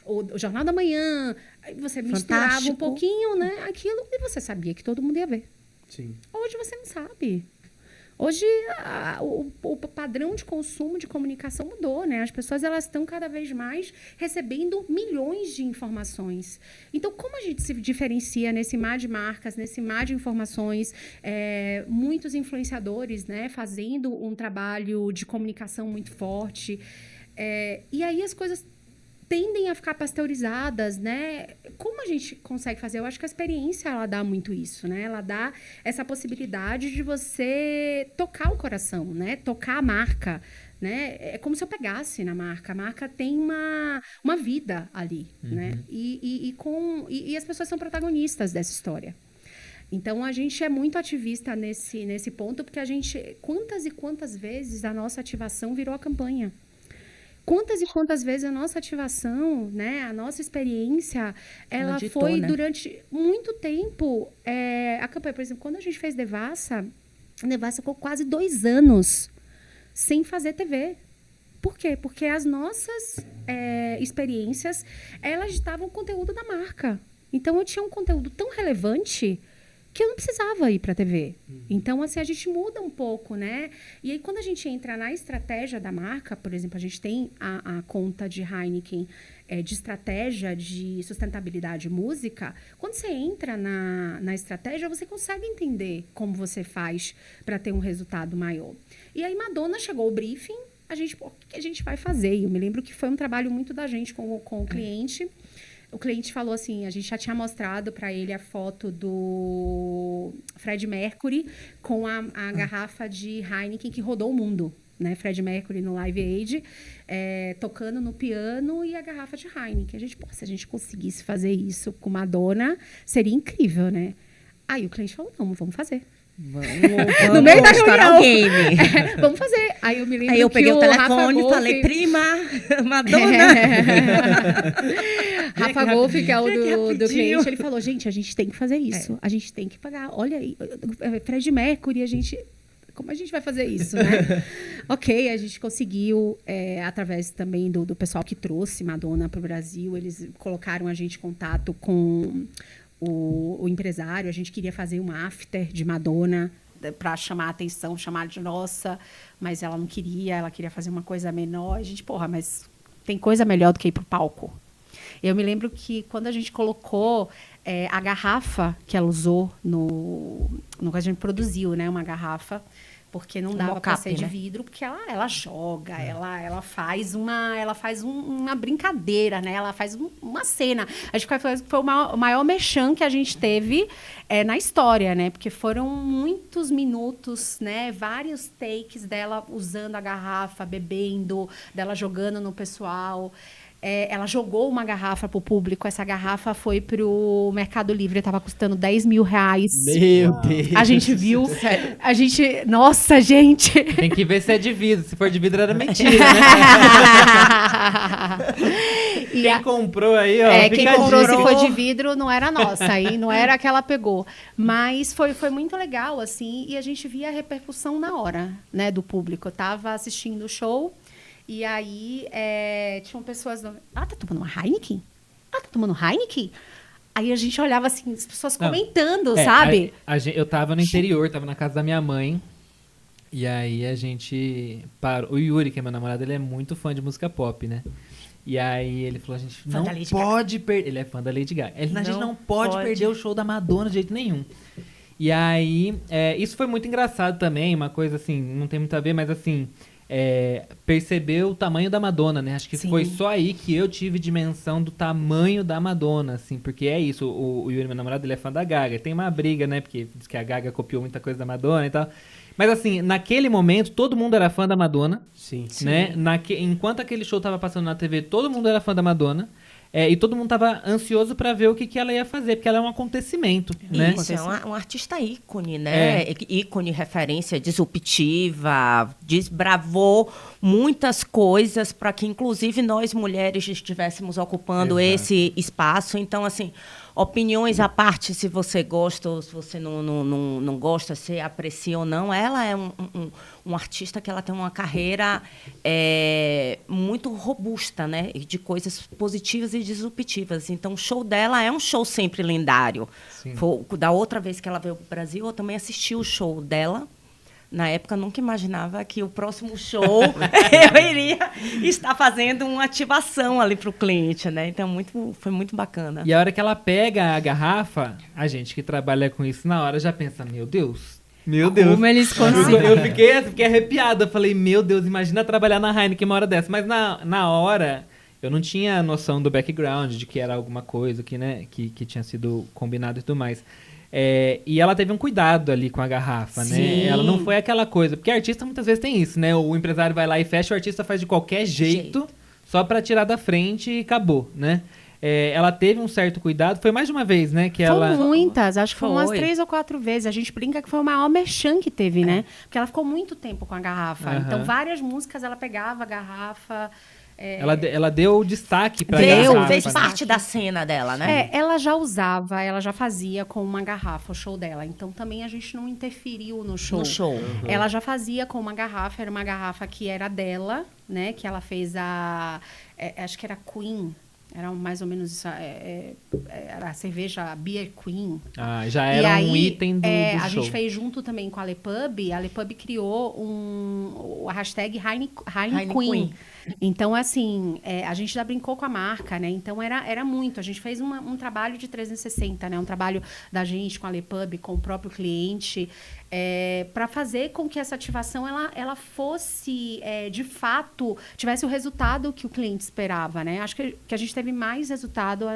o Jornal da Manhã. Aí você misturava Fantástico. um pouquinho, né? Aquilo, e você sabia que todo mundo ia ver. Sim. Hoje você não sabe. Hoje, o padrão de consumo de comunicação mudou, né? As pessoas elas estão cada vez mais recebendo milhões de informações. Então, como a gente se diferencia nesse mar de marcas, nesse mar de informações, muitos influenciadores, né, fazendo um trabalho de comunicação muito forte. E aí as coisas tendem a ficar pasteurizadas, né? Como a gente consegue fazer? Eu acho que a experiência, ela dá muito isso, né? Ela dá essa possibilidade de você tocar o coração, né? Tocar a marca, né? É como se eu pegasse na marca. A marca tem uma vida ali, né? E as pessoas são protagonistas dessa história. Então, a gente é muito ativista nesse ponto, porque a gente... Quantas e quantas vezes a nossa ativação virou a campanha? Quantas e quantas vezes a nossa ativação, né, a nossa experiência, ela foi durante muito tempo... a campanha, por exemplo, quando a gente fez Devassa, a Devassa ficou quase 2 anos sem fazer TV. Por quê? Porque as nossas experiências, elas estavam conteúdo da marca. Então, eu tinha um conteúdo tão relevante que eu não precisava ir para a TV. Então, assim, a gente muda um pouco, né? E aí, quando a gente entra na estratégia da marca, por exemplo, a gente tem a conta de Heineken de estratégia de sustentabilidade música. Quando você entra na estratégia, você consegue entender como você faz para ter um resultado maior. E aí, Madonna chegou o briefing, o que a gente vai fazer? E eu me lembro que foi um trabalho muito da gente com o cliente. O cliente falou assim, a gente já tinha mostrado para ele a foto do Fred Mercury com a garrafa de Heineken que rodou o mundo, né? Fred Mercury no Live Aid, tocando no piano e a garrafa de Heineken. Se a gente conseguisse fazer isso com Madonna, seria incrível, né? Aí o cliente falou, não, vamos fazer. Vamos no meio da reunião. Game. Vamos fazer. Aí eu me lembro Aí eu peguei o telefone e falei, prima, Madonna. Rafa Golf, que é o do cliente, ele falou, gente, a gente tem que fazer isso. A gente tem que pagar. Olha aí, Fred Mercury, como a gente vai fazer isso, né? Ok, a gente conseguiu, através também do pessoal que trouxe Madonna para o Brasil, eles colocaram a gente em contato com o empresário. A gente queria fazer uma after de Madonna para chamar a atenção, chamar de nossa, mas ela não queria, ela queria fazer uma coisa menor. A gente, mas tem coisa melhor do que ir pro palco. Eu me lembro que quando a gente colocou a garrafa que ela usou no que a gente produziu, né, uma garrafa Porque não dava para mocap, ser de né? vidro, porque ela joga, ela faz uma brincadeira, né? Ela faz uma cena. Acho que foi o maior merchan que a gente teve na história, né? Porque foram muitos minutos, né? Vários takes dela usando a garrafa, bebendo, dela jogando no pessoal. Ela jogou uma garrafa pro público. Essa garrafa foi pro Mercado Livre, estava custando R$10 mil. Meu Deus. A gente viu. Nossa, gente! Tem que ver se é de vidro. Se for de vidro, era mentira, né? Quem comprou aí, ó. Quem fica a comprou, dica. se foi de vidro, não era nossa, aí não era a que ela pegou. Mas foi muito legal, assim, e a gente via a repercussão na hora, né, do público. Eu tava assistindo o show, e aí tinham pessoas... Tá tomando uma Heineken? Tá tomando Heineken? Aí a gente olhava assim, as pessoas comentando, sabe? Eu tava no interior, tava na casa da minha mãe. E aí a gente parou. O Yuri, que é meu namorado, ele é muito fã de música pop, né? E aí ele falou, a gente não pode perder... Ele é fã da Lady Gaga. A gente não pode perder o show da Madonna de jeito nenhum. E aí, isso foi muito engraçado também, uma coisa assim, não tem muito a ver, mas assim... perceber o tamanho da Madonna, né? Acho que Sim. foi só aí que eu tive dimensão do tamanho da Madonna, assim, porque é isso, o Yuri, meu namorado, ele é fã da Gaga, tem uma briga, né, porque diz que a Gaga copiou muita coisa da Madonna e tal, mas assim, naquele momento, todo mundo era fã da Madonna, Sim. né? Enquanto aquele show tava passando na TV, todo mundo era fã da Madonna, e todo mundo tava ansioso pra ver o que ela ia fazer, porque ela é um acontecimento, né? Isso, é um artista ícone, né? Ícone, referência disruptiva, desbravou muitas coisas para que, inclusive, nós mulheres estivéssemos ocupando esse espaço. Então, assim, opiniões à parte, se você gosta ou se você não gosta, se aprecia ou não, ela é um artista que ela tem uma carreira muito robusta, né? De coisas positivas e disruptivas. Então, o show dela é um show sempre lendário. Da outra vez que ela veio para o Brasil, eu também assisti o show dela. Na época, eu nunca imaginava que o próximo show eu iria estar fazendo uma ativação ali para o cliente, né? Então, foi muito bacana. E a hora que ela pega a garrafa, a gente que trabalha com isso na hora já pensa, meu Deus. Como eles conseguem. Eu fiquei arrepiada. Eu falei, meu Deus, imagina trabalhar na Heineken uma hora dessa. Mas na hora, eu não tinha noção do background, de que era alguma coisa que tinha sido combinado e tudo mais. E ela teve um cuidado ali com a garrafa, Sim. né? Ela não foi aquela coisa... Porque artista muitas vezes tem isso, né? O empresário vai lá e fecha, o artista faz de qualquer jeito. Só pra tirar da frente e acabou, né? Ela teve um certo cuidado. Foi mais de uma vez, né? Foram muitas, acho que foram umas 3 ou 4 vezes. A gente brinca que foi o maior merchan que teve, né? Porque ela ficou muito tempo com a garrafa. Então, várias músicas ela pegava a garrafa... Ela deu destaque pra garrafa. Fez parte da cena dela, né? Ela já usava, ela já fazia com uma garrafa o show dela. Então, também a gente não interferiu no show. Ela já fazia com uma garrafa, era uma garrafa que era dela, né? Que ela fez acho que era Queen. Era mais ou menos isso. Era a cerveja Beer Queen. Já era um item do show. A gente fez junto também com a Lepub. A Lepub criou a hashtag Heineken. Então, assim, a gente já brincou com a marca, né? Então, era muito. A gente fez um trabalho de 360, né? Um trabalho da gente com a Lepub, com o próprio cliente, para fazer com que essa ativação ela fosse, de fato, tivesse o resultado que o cliente esperava, né? Acho que a gente teve mais resultado.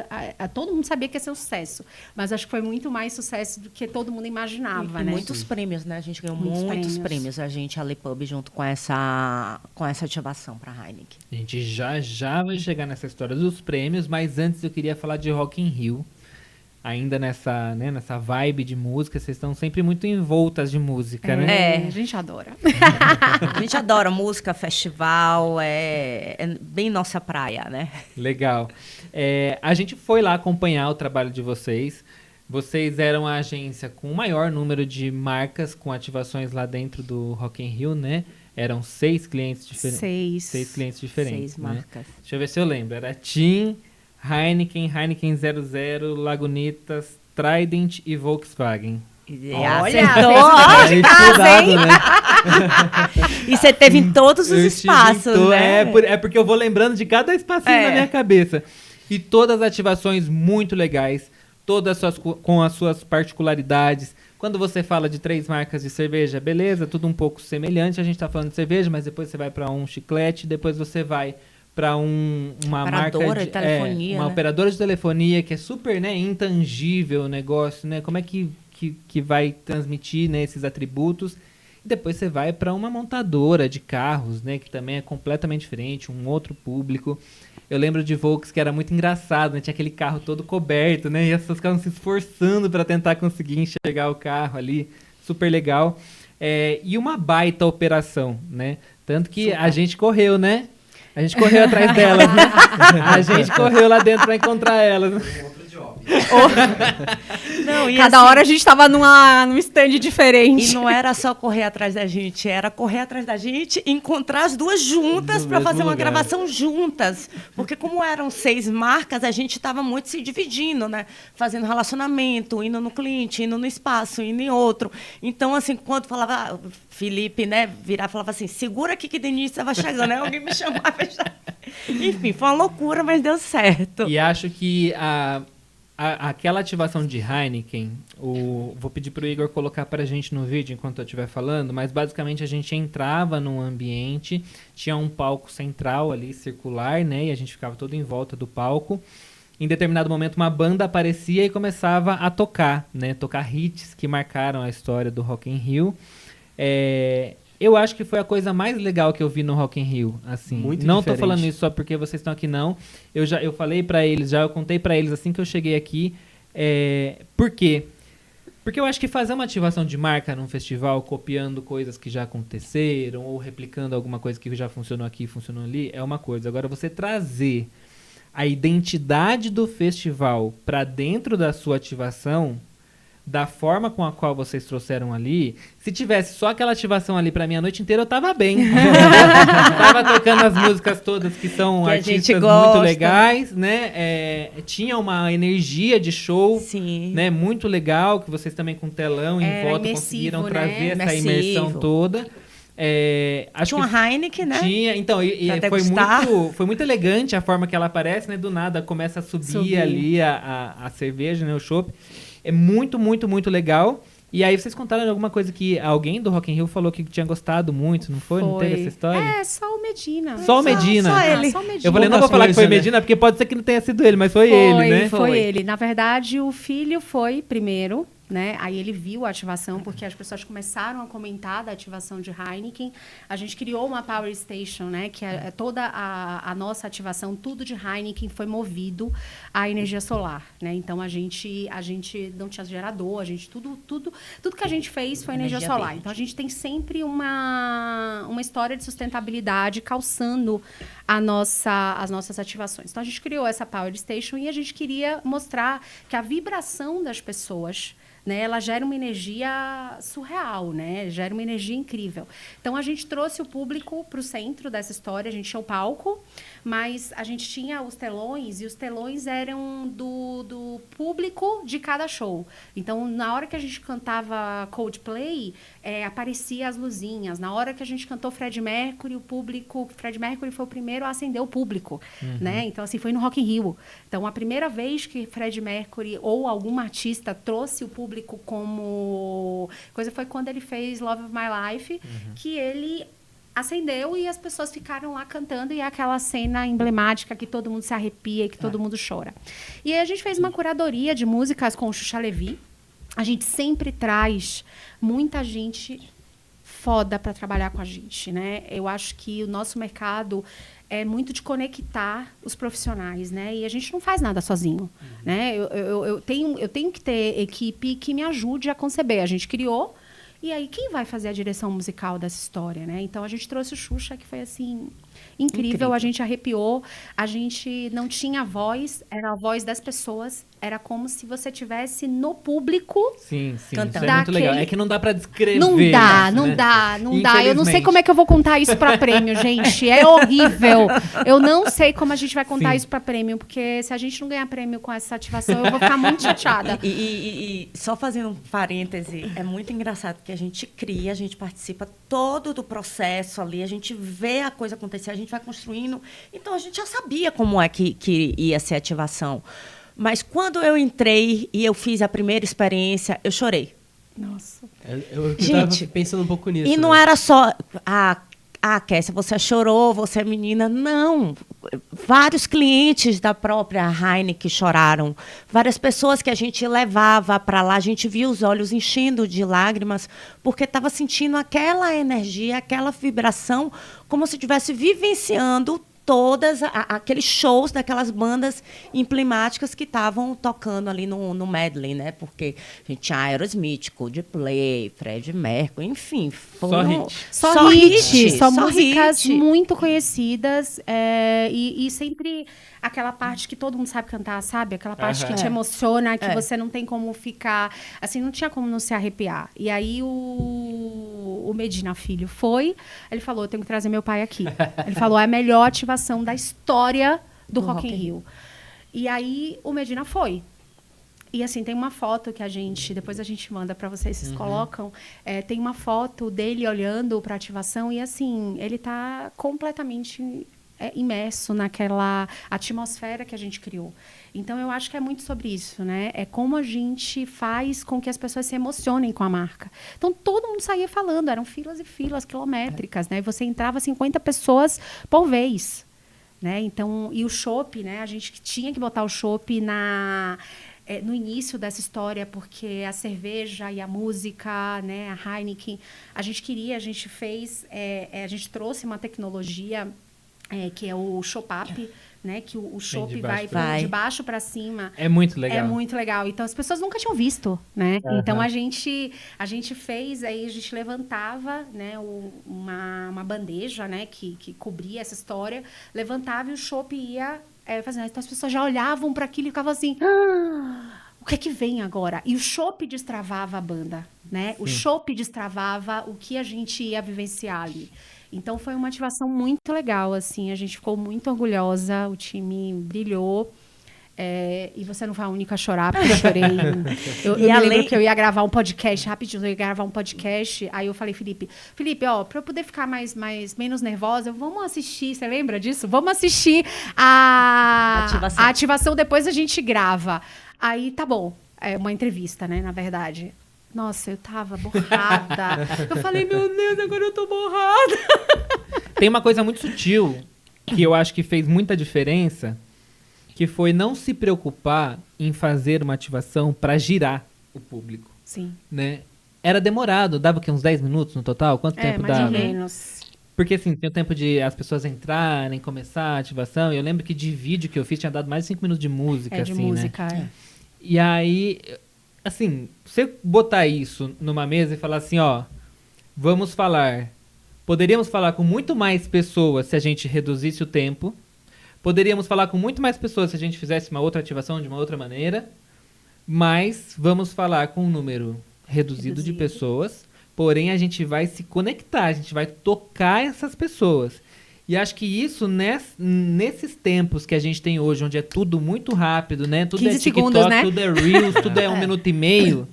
Todo mundo sabia que ia ser um sucesso, mas acho que foi muito mais sucesso do que todo mundo imaginava, né? Muitos prêmios, né? A gente ganhou muitos prêmios. A Lepub, junto com essa ativação para a Heineken. A gente já vai chegar nessa história dos prêmios, mas antes eu queria falar de Rock in Rio. Ainda nessa vibe de música, vocês estão sempre muito envoltas de música, né? A gente adora. A gente adora música, festival, é bem nossa praia, né? Legal. A gente foi lá acompanhar o trabalho de vocês. Vocês eram a agência com o maior número de marcas com ativações lá dentro do Rock in Rio, né? Eram 6 clientes diferentes. 6 clientes diferentes. 6 marcas. Deixa eu ver se eu lembro. Era TIM, Heineken 00, Lagunitas, Trident e Volkswagen. Olha, acertou! Né? E você teve em todos os espaços, né? É porque eu vou lembrando de cada espacinho na minha cabeça. E todas as ativações muito legais, todas com as suas particularidades, Quando você fala de 3 marcas de cerveja, beleza, tudo um pouco semelhante. A gente está falando de cerveja, mas depois você vai para um chiclete, depois você vai para uma Operadora marca de telefonia, uma né? operadora de telefonia que é super, né, intangível o negócio, né? Como é que vai transmitir, né, esses atributos? E depois você vai para uma montadora de carros, né, que também é completamente diferente, um outro público. Eu lembro de Volks que era muito engraçado, né? Tinha aquele carro todo coberto, né? E as pessoas ficavam se esforçando para tentar conseguir enxergar o carro ali. Super legal. E uma baita operação, né? Tanto que a gente correu, né? A gente correu atrás delas, né? A gente correu lá dentro para encontrar elas. Não, e Cada assim, hora a gente tava num stand diferente. E não era só correr atrás da gente, era correr atrás da gente e encontrar as duas juntas No para mesmo fazer uma lugar. gravação juntas. Porque como eram 6 marcas, a gente estava muito se dividindo, né? Fazendo relacionamento, indo no cliente, indo no espaço, indo em outro. Então, assim, quando falava, Felipe, né, virava e falava assim, segura aqui que Denise estava chegando. Aí alguém me chamava. Enfim, foi uma loucura, mas deu certo. E acho que aquela ativação de Heineken, vou pedir para o Igor colocar para a gente no vídeo enquanto eu estiver falando, mas basicamente a gente entrava num ambiente, tinha um palco central ali, circular, né, e a gente ficava todo em volta do palco. Em determinado momento uma banda aparecia e começava a tocar, né, tocar hits que marcaram a história do Rock in Rio. Eu acho que foi a coisa mais legal que eu vi no Rock in Rio, assim. Muito não tô diferente. falando isso só porque vocês estão aqui, não. Eu falei pra eles, eu contei pra eles assim que eu cheguei aqui. Por quê? Porque eu acho que fazer uma ativação de marca num festival, copiando coisas que já aconteceram, ou replicando alguma coisa que já funcionou aqui e funcionou ali, é uma coisa. Agora, você trazer a identidade do festival pra dentro da sua ativação, da forma com a qual vocês trouxeram ali, se tivesse só aquela ativação ali pra mim a noite inteira, eu tava bem. Tava tocando as músicas todas que são Que a artistas gente muito gosta. legais, né? Tinha uma energia de show, Sim. né? Muito legal, que vocês também com telão em Era volta imersivo, conseguiram né? trazer essa Imersivo. imersão toda. Acho Tinha que uma Heineken, né? tinha, então, Pra degustar. foi muito elegante a forma que ela aparece, né? Do nada começa a subir ali a cerveja, né? O chopp. É muito, muito, muito legal. E aí vocês contaram alguma coisa que alguém do Rock in Rio falou que tinha gostado muito, não foi? Não teve essa história? Só o Medina. Só o Medina? Só ele. Só o Medina. Eu falei, não vou Poucas falar que foi coisas, né? Medina, porque pode ser que não tenha sido ele, mas foi ele, né? Foi ele. Na verdade, o filho foi primeiro, né? Aí ele viu a ativação, porque as pessoas começaram a comentar da ativação de Heineken. A gente criou uma Power Station, né? Que é toda a nossa ativação, tudo de Heineken foi movido à energia solar, né? Então a gente não tinha gerador, tudo que a gente fez foi energia solar. verde. Então a gente tem sempre uma história de sustentabilidade calçando as nossas ativações. Então a gente criou essa Power Station e a gente queria mostrar que a vibração das pessoas, né, ela gera uma energia surreal, né? Gera uma energia incrível. Então a gente trouxe o público para o centro dessa história. A gente tinha o palco, mas a gente tinha os telões, e os telões eram do público de cada show. Então, na hora que a gente cantava Coldplay, aparecia as luzinhas. Na hora que a gente cantou Freddie Mercury, Freddie Mercury foi o primeiro a acender o público, né? Então, assim, foi no Rock in Rio. Então, a primeira vez que Freddie Mercury ou algum artista trouxe o público como coisa foi quando ele fez Love of My Life, que ele acendeu e as pessoas ficaram lá cantando, e é aquela cena emblemática que todo mundo se arrepia e que todo mundo chora. E aí a gente fez uma curadoria de músicas com o Xuxa Levi. A gente sempre traz muita gente foda para trabalhar com a gente, né? Eu acho que o nosso mercado é muito de conectar os profissionais, né? E a gente não faz nada sozinho, né? Eu tenho que ter equipe que me ajude a conceber. A gente criou. E aí, quem vai fazer a direção musical dessa história, né? Então, a gente trouxe o Xuxa, que foi, assim, incrível. A gente arrepiou. A gente não tinha voz, era a voz das pessoas. Era como se você estivesse no público. Sim, sim. Cantando. Isso é muito Daquele- legal. É que não dá pra descrever. Não dá, isso, não né? dá. Eu não sei Infelizmente. como é que eu vou contar isso para prêmio, gente. É horrível. Eu não sei como a gente vai contar Sim. isso para prêmio, porque se a gente não ganhar prêmio com essa ativação, eu vou ficar muito chateada. E só fazendo um parêntese, é muito engraçado porque a gente cria, a gente participa todo do processo ali, a gente vê a coisa acontecer, a gente vai construindo. Então, a gente já sabia como é que ia ser a ativação. Mas quando eu entrei e eu fiz a primeira experiência, eu chorei. Nossa. Eu Gente, tava pensando um pouco nisso. E não né? era só... Kessia, você chorou, você é menina. Não. Vários clientes da própria Heineken choraram. Várias pessoas que a gente levava para lá, a gente via os olhos enchendo de lágrimas, porque estava sentindo aquela energia, aquela vibração, como se estivesse vivenciando todas aqueles shows daquelas bandas emblemáticas que estavam tocando ali no medley, né? Porque a gente tinha Aerosmith, Coldplay, Freddie Mercury, enfim. Só hit. Só músicas hit. muito conhecidas e sempre aquela parte que todo mundo sabe cantar, sabe? Aquela parte que te emociona, que você não tem como ficar... Assim, não tinha como não se arrepiar. E aí o Medina Filho foi, ele falou, eu tenho que trazer meu pai aqui. Ele falou, é a melhor ativação da história do Rock in Rio. E aí o Medina foi. E assim, tem uma foto que depois a gente manda para vocês colocam, tem uma foto dele olhando para a ativação e assim, ele tá completamente imerso naquela atmosfera que a gente criou. Então, eu acho que é muito sobre isso, né? É como a gente faz com que as pessoas se emocionem com a marca. Então, todo mundo saía falando, eram filas e filas quilométricas, né? E você entrava 50 pessoas por vez, né? Então, e o chopp, né? A gente tinha que botar o chopp no início dessa história, porque a cerveja e a música, né? A Heineken, a gente fez, a gente trouxe uma tecnologia que é o Chopp-Up, né? Que o chopp vai de baixo para cima. É muito legal. É muito legal. Então, as pessoas nunca tinham visto, né? Então, a gente fez, aí a gente levantava, né? Uma bandeja, né? Que cobria essa história. Levantava e o chopp ia fazendo. Então, as pessoas já olhavam para aquilo e ficavam assim... o que é que vem agora? E o chopp destravava a banda, né? Sim. O chopp destravava o que a gente ia vivenciar ali. Então, foi uma ativação muito legal, assim. A gente ficou muito orgulhosa, o time brilhou. E você não foi a única a chorar, porque eu chorei. Eu me lembro que eu ia gravar um podcast, rapidinho, eu ia gravar um podcast. Aí eu falei, Felipe, ó, pra eu poder ficar menos nervosa, vamos assistir, você lembra disso? Vamos assistir a ativação, depois a gente grava. Aí, tá bom. É uma entrevista, né, na verdade. Nossa, eu tava borrada. Eu falei, meu Deus, agora eu tô borrada. Tem uma coisa muito sutil que eu acho que fez muita diferença, que foi não se preocupar em fazer uma ativação para girar o público. Sim. Né? Era demorado, dava uns 10 minutos no total? Quanto tempo mais dava? ou menos. Porque assim, tem o tempo de as pessoas entrarem, começar a ativação. Eu lembro que de vídeo que eu fiz tinha dado mais de 5 minutos de música. De assim, música, né? E aí... Assim, você botar isso numa mesa e falar assim, ó, vamos falar, poderíamos falar com muito mais pessoas se a gente reduzisse o tempo, poderíamos falar com muito mais pessoas se a gente fizesse uma outra ativação de uma outra maneira, mas vamos falar com um número reduzido de pessoas, porém a gente vai se conectar, a gente vai tocar essas pessoas. E acho que isso, nesses tempos que a gente tem hoje, onde é tudo muito rápido, né? Tudo é TikTok, segundos, né? tudo é Reels, tudo é 1 minuto e meio.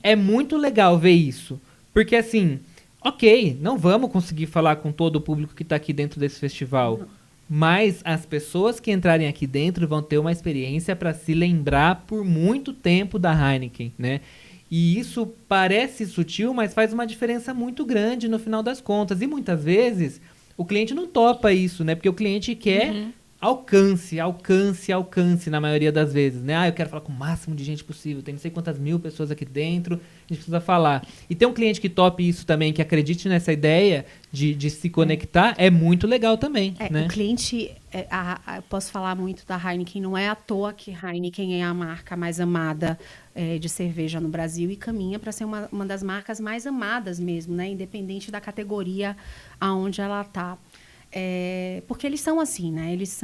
É muito legal ver isso. Porque, assim, ok, não vamos conseguir falar com todo o público que está aqui dentro desse festival. Mas as pessoas que entrarem aqui dentro vão ter uma experiência para se lembrar por muito tempo da Heineken, né? E isso parece sutil, mas faz uma diferença muito grande no final das contas. E muitas vezes... o cliente não topa isso, né? Porque o cliente quer alcance na maioria das vezes, né? Eu quero falar com o máximo de gente possível, tem não sei quantas mil pessoas aqui dentro, a gente precisa falar. E ter um cliente que tope isso também, que acredite nessa ideia de se conectar, é muito legal também, né? O cliente, eu posso falar muito da Heineken, não é à toa que Heineken é a marca mais amada de cerveja no Brasil e caminha para ser uma das marcas mais amadas mesmo, né? Independente da categoria aonde ela está. Porque eles são assim, né? Eles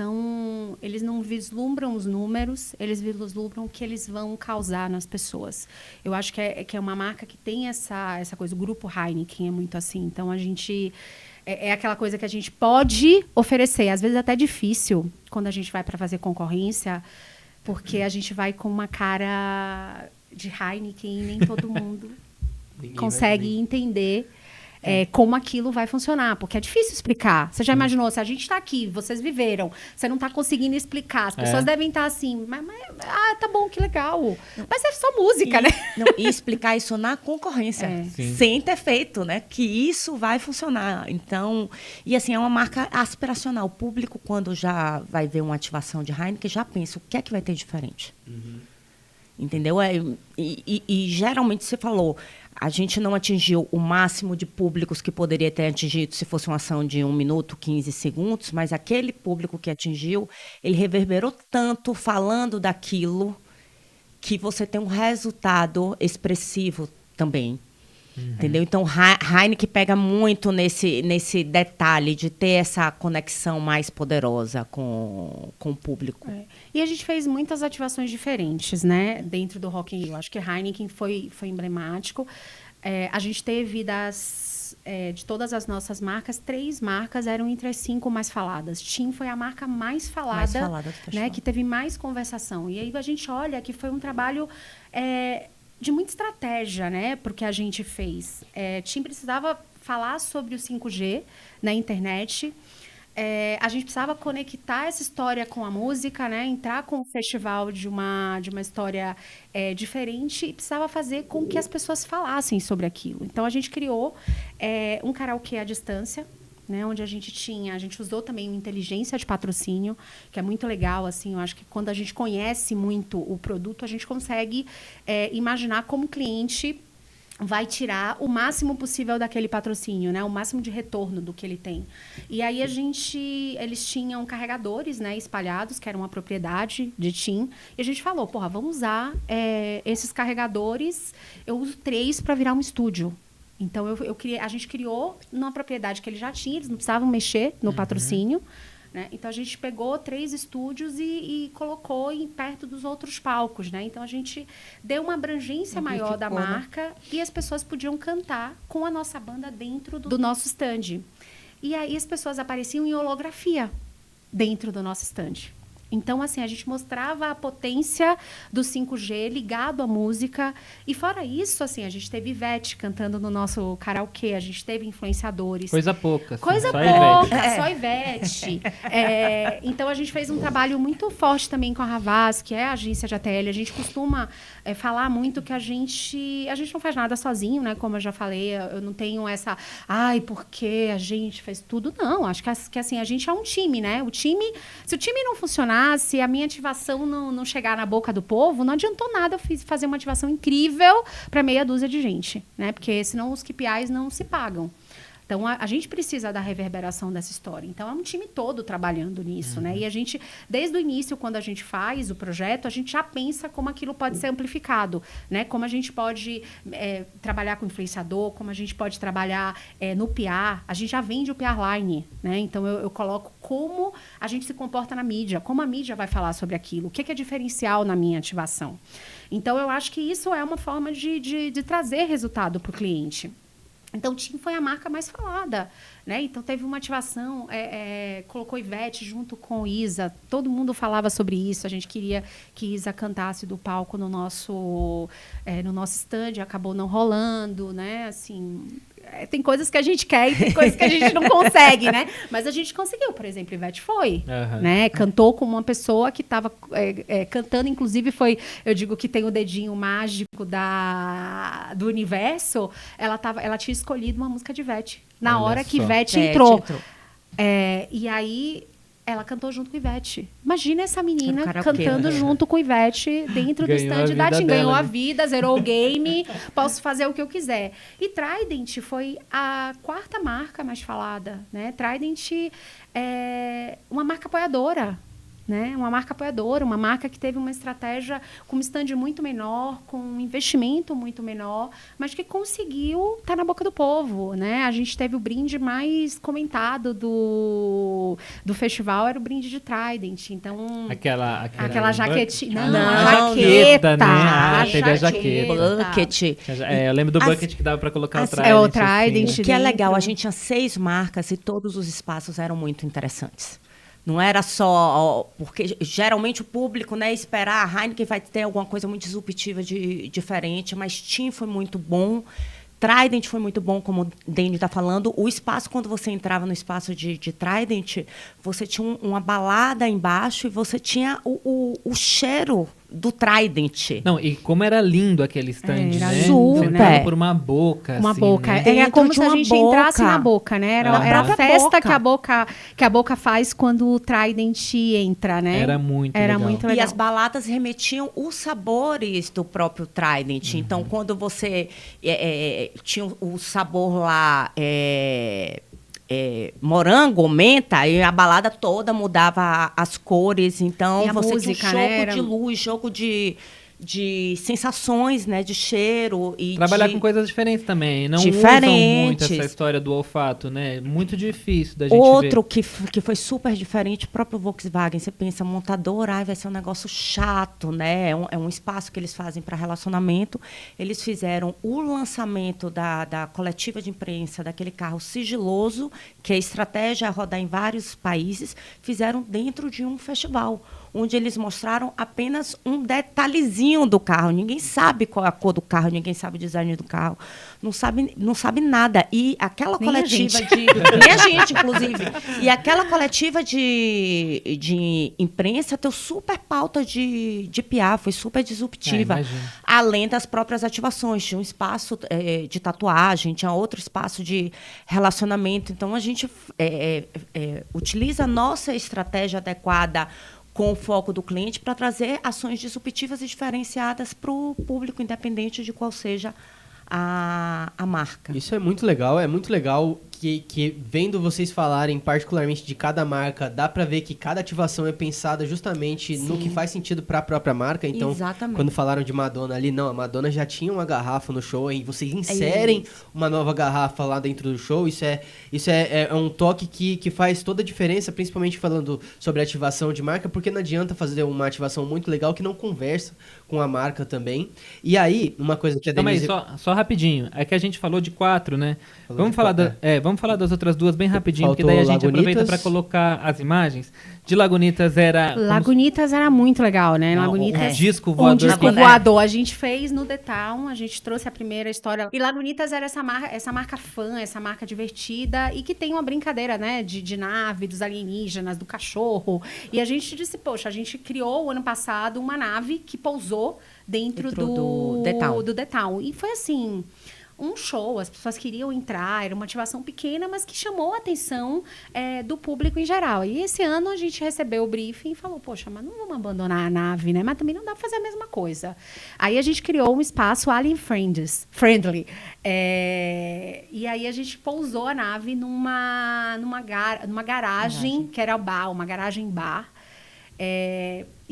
não vislumbram os números, eles vislumbram o que eles vão causar nas pessoas. Eu acho que é uma marca que tem essa coisa. O grupo Heineken é muito assim. Então, a gente... É aquela coisa que a gente pode oferecer. Às vezes, até difícil, quando a gente vai para fazer concorrência, porque a gente vai com uma cara de Heineken e nem todo mundo consegue entender como aquilo vai funcionar, porque é difícil explicar. Você já imaginou, se a gente está aqui, vocês viveram, você não está conseguindo explicar, as pessoas devem estar assim, tá bom, que legal. Mas é só música, né? E explicar isso na concorrência, sem ter feito, né? Que isso vai funcionar. Então, e assim, é uma marca aspiracional. O público, quando já vai ver uma ativação de Heineken, já pensa, o que é que vai ter diferente? Entendeu? E geralmente você falou, a gente não atingiu o máximo de públicos que poderia ter atingido se fosse uma ação de 1 minuto, 15 segundos, mas aquele público que atingiu, ele reverberou tanto falando daquilo que você tem um resultado expressivo também. Entendeu? Então, Heineken pega muito nesse detalhe de ter essa conexão mais poderosa com o público. E a gente fez muitas ativações diferentes, né? Dentro do Rock in Rio. Acho que Heineken foi emblemático. A gente teve de todas as nossas marcas, 3 marcas eram entre as 5 mais faladas. Tim foi a marca mais falada do festival, né? Que teve mais conversação. E aí a gente olha que foi um trabalho... de muita estratégia, né, porque a gente fez. Tim precisava falar sobre o 5G na internet. A gente precisava conectar essa história com a música, né, entrar com o festival de uma história diferente e precisava fazer com que as pessoas falassem sobre aquilo. Então, a gente criou um karaokê à distância, né, onde a gente usou também inteligência de patrocínio, que é muito legal, assim, eu acho que quando a gente conhece muito o produto, a gente consegue imaginar como o cliente vai tirar o máximo possível daquele patrocínio, né, o máximo de retorno do que ele tem. E aí eles tinham carregadores, né, espalhados, que era uma propriedade de TIM, e a gente falou, vamos usar esses carregadores, eu uso 3 para virar um estúdio. Então, a gente criou numa propriedade que eles já tinham, eles não precisavam mexer no patrocínio. Né? Então, a gente pegou 3 estúdios e colocou perto dos outros palcos. Né? Então, a gente deu uma abrangência maior da marca e as pessoas podiam cantar com a nossa banda dentro do nosso stand. E aí, as pessoas apareciam em holografia dentro do nosso stand. Então, assim, a gente mostrava a potência do 5G ligado à música. E fora isso, assim, a gente teve Ivete cantando no nosso karaokê, a gente teve influenciadores. Coisa pouca. Assim, Coisa pouca, só Ivete. Então, a gente fez um trabalho muito forte também com a Havas, que é a agência de ATL. A gente costuma falar muito que a gente não faz nada sozinho, né? Como eu já falei, eu não tenho essa... porque a gente fez tudo. Não, acho que assim, a gente é um time, né? Se o time não funcionar, se a minha ativação não chegar na boca do povo, não adiantou nada eu fazer uma ativação incrível para meia dúzia de gente, né? Porque senão os KPIs não se pagam. Então, a gente precisa da reverberação dessa história. Então, é um time todo trabalhando nisso, né? E a gente, desde o início, quando a gente faz o projeto, a gente já pensa como aquilo pode ser amplificado, né? Como a gente pode trabalhar com influenciador, como a gente pode trabalhar no PR. A gente já vende o PR Line, né? Então, eu coloco como a gente se comporta na mídia, como a mídia vai falar sobre aquilo, o que é diferencial na minha ativação. Então, eu acho que isso é uma forma de trazer resultado para o cliente. Então, Tim foi a marca mais falada, né? Então, teve uma ativação, colocou Ivete junto com Isa. Todo mundo falava sobre isso. A gente queria que Isa cantasse do palco no nosso stand. Acabou não rolando, né? Assim, tem coisas que a gente quer e tem coisas que a gente não consegue, né? Mas a gente conseguiu. Por exemplo, Ivete foi, né? Cantou com uma pessoa que estava cantando. Inclusive, eu digo que tem o dedinho mágico do universo. Ela tinha escolhido uma música de Ivete. Na hora que Ivete entrou. E aí, ela cantou junto com Ivete. Imagina essa menina cantando junto com Ivete dentro do stand da TIM. Ganhou a vida, zerou o game, posso fazer o que eu quiser. E Trident foi a 4ª marca mais falada, né? Trident é uma marca apoiadora. Né? Uma marca apoiadora, uma marca que teve uma estratégia com um stand muito menor, com um investimento muito menor, mas que conseguiu estar na boca do povo. Né? A gente teve o brinde mais comentado do festival, era o brinde de Trident. Então, aquela jaquetinha. Não, jaqueta, né? Teve a jaqueta. Bucket. Eu lembro do bucket que dava para colocar o Trident. É o Trident. O que é legal, a gente tinha 6 marcas e todos os espaços eram muito interessantes. Não era só... Porque geralmente o público, né, esperar a Heineken vai ter alguma coisa muito disruptiva, diferente, mas Tim foi muito bom Trident foi muito bom, como o Dani está falando. O espaço, quando você entrava no espaço de Trident, você tinha uma balada embaixo e você tinha o cheiro do Trident. Não, e como era lindo aquele stand, Era né? super. Você entrava por uma boca, Uma assim, boca. né? Era Dentro como de se a uma gente boca. entrasse na boca, né? Era Na a própria festa boca. que a boca faz quando o Trident entra, né? Era muito Era legal. muito E legal. as baladas remetiam os sabores do próprio Trident. Então, quando você tinha o sabor lá, morango, menta, e a balada toda mudava as cores. Então, E a você música, tinha um né, jogo era- de luz, jogo de sensações, né? De cheiro e Trabalhar de... com coisas diferentes também. Não usam Diferentes. muito essa história do olfato, né? Muito difícil da gente Outro ver. que foi super diferente, o próprio Volkswagen. Você pensa, montador, vai ser um negócio chato, né? É um espaço que eles fazem para relacionamento. Eles fizeram o lançamento da coletiva de imprensa daquele carro sigiloso, que a estratégia é rodar em vários países, fizeram dentro de um festival, onde eles mostraram apenas um detalhezinho do carro. Ninguém sabe qual é a cor do carro, ninguém sabe o design do carro, não sabe nada. E aquela Nem a coletiva gente. nem a gente, inclusive. E aquela coletiva de imprensa deu super pauta de PR, foi super disruptiva. imagino. Além das próprias ativações. Tinha um espaço de tatuagem, tinha outro espaço de relacionamento. Então, a gente utiliza a nossa estratégia adequada com o foco do cliente para trazer ações disruptivas e diferenciadas para o público, independente de qual seja a marca. Isso é muito legal que vendo vocês falarem particularmente de cada marca, dá pra ver que cada ativação é pensada justamente no que faz sentido pra própria marca. Então, Exatamente. quando falaram de Madonna ali, não, a Madonna já tinha uma garrafa no show, e vocês inserem uma nova garrafa lá dentro do show, isso é um toque que faz toda a diferença, principalmente falando sobre ativação de marca, porque não adianta fazer uma ativação muito legal que não conversa com a marca também. E aí, uma coisa que a Calma aí, Denise... só rapidinho. É que a gente falou de 4, né? Falou Vamos de falar, quatro, vamos falar das outras duas bem rapidinho, porque Faltou daí a gente Lagunitas. aproveita para colocar as imagens. De Lagunitas era... Lagunitas era muito legal, né? Não, Lagunitas... um disco Um voador. disco que- voador. A gente fez no The Town, a gente trouxe a primeira história. E Lagunitas era essa marca fã, essa marca divertida e que tem uma brincadeira, né? De nave, dos alienígenas, do cachorro. E a gente disse, poxa, a gente criou ano passado uma nave que pousou dentro do The Town. E foi assim... um show, as pessoas queriam entrar, era uma ativação pequena, mas que chamou a atenção do público em geral. E esse ano a gente recebeu o briefing e falou, poxa, mas não vamos abandonar a nave, né? Mas também não dá para fazer a mesma coisa. Aí a gente criou um espaço Alien Friendly. E aí a gente pousou a nave numa garagem, que era uma garagem bar.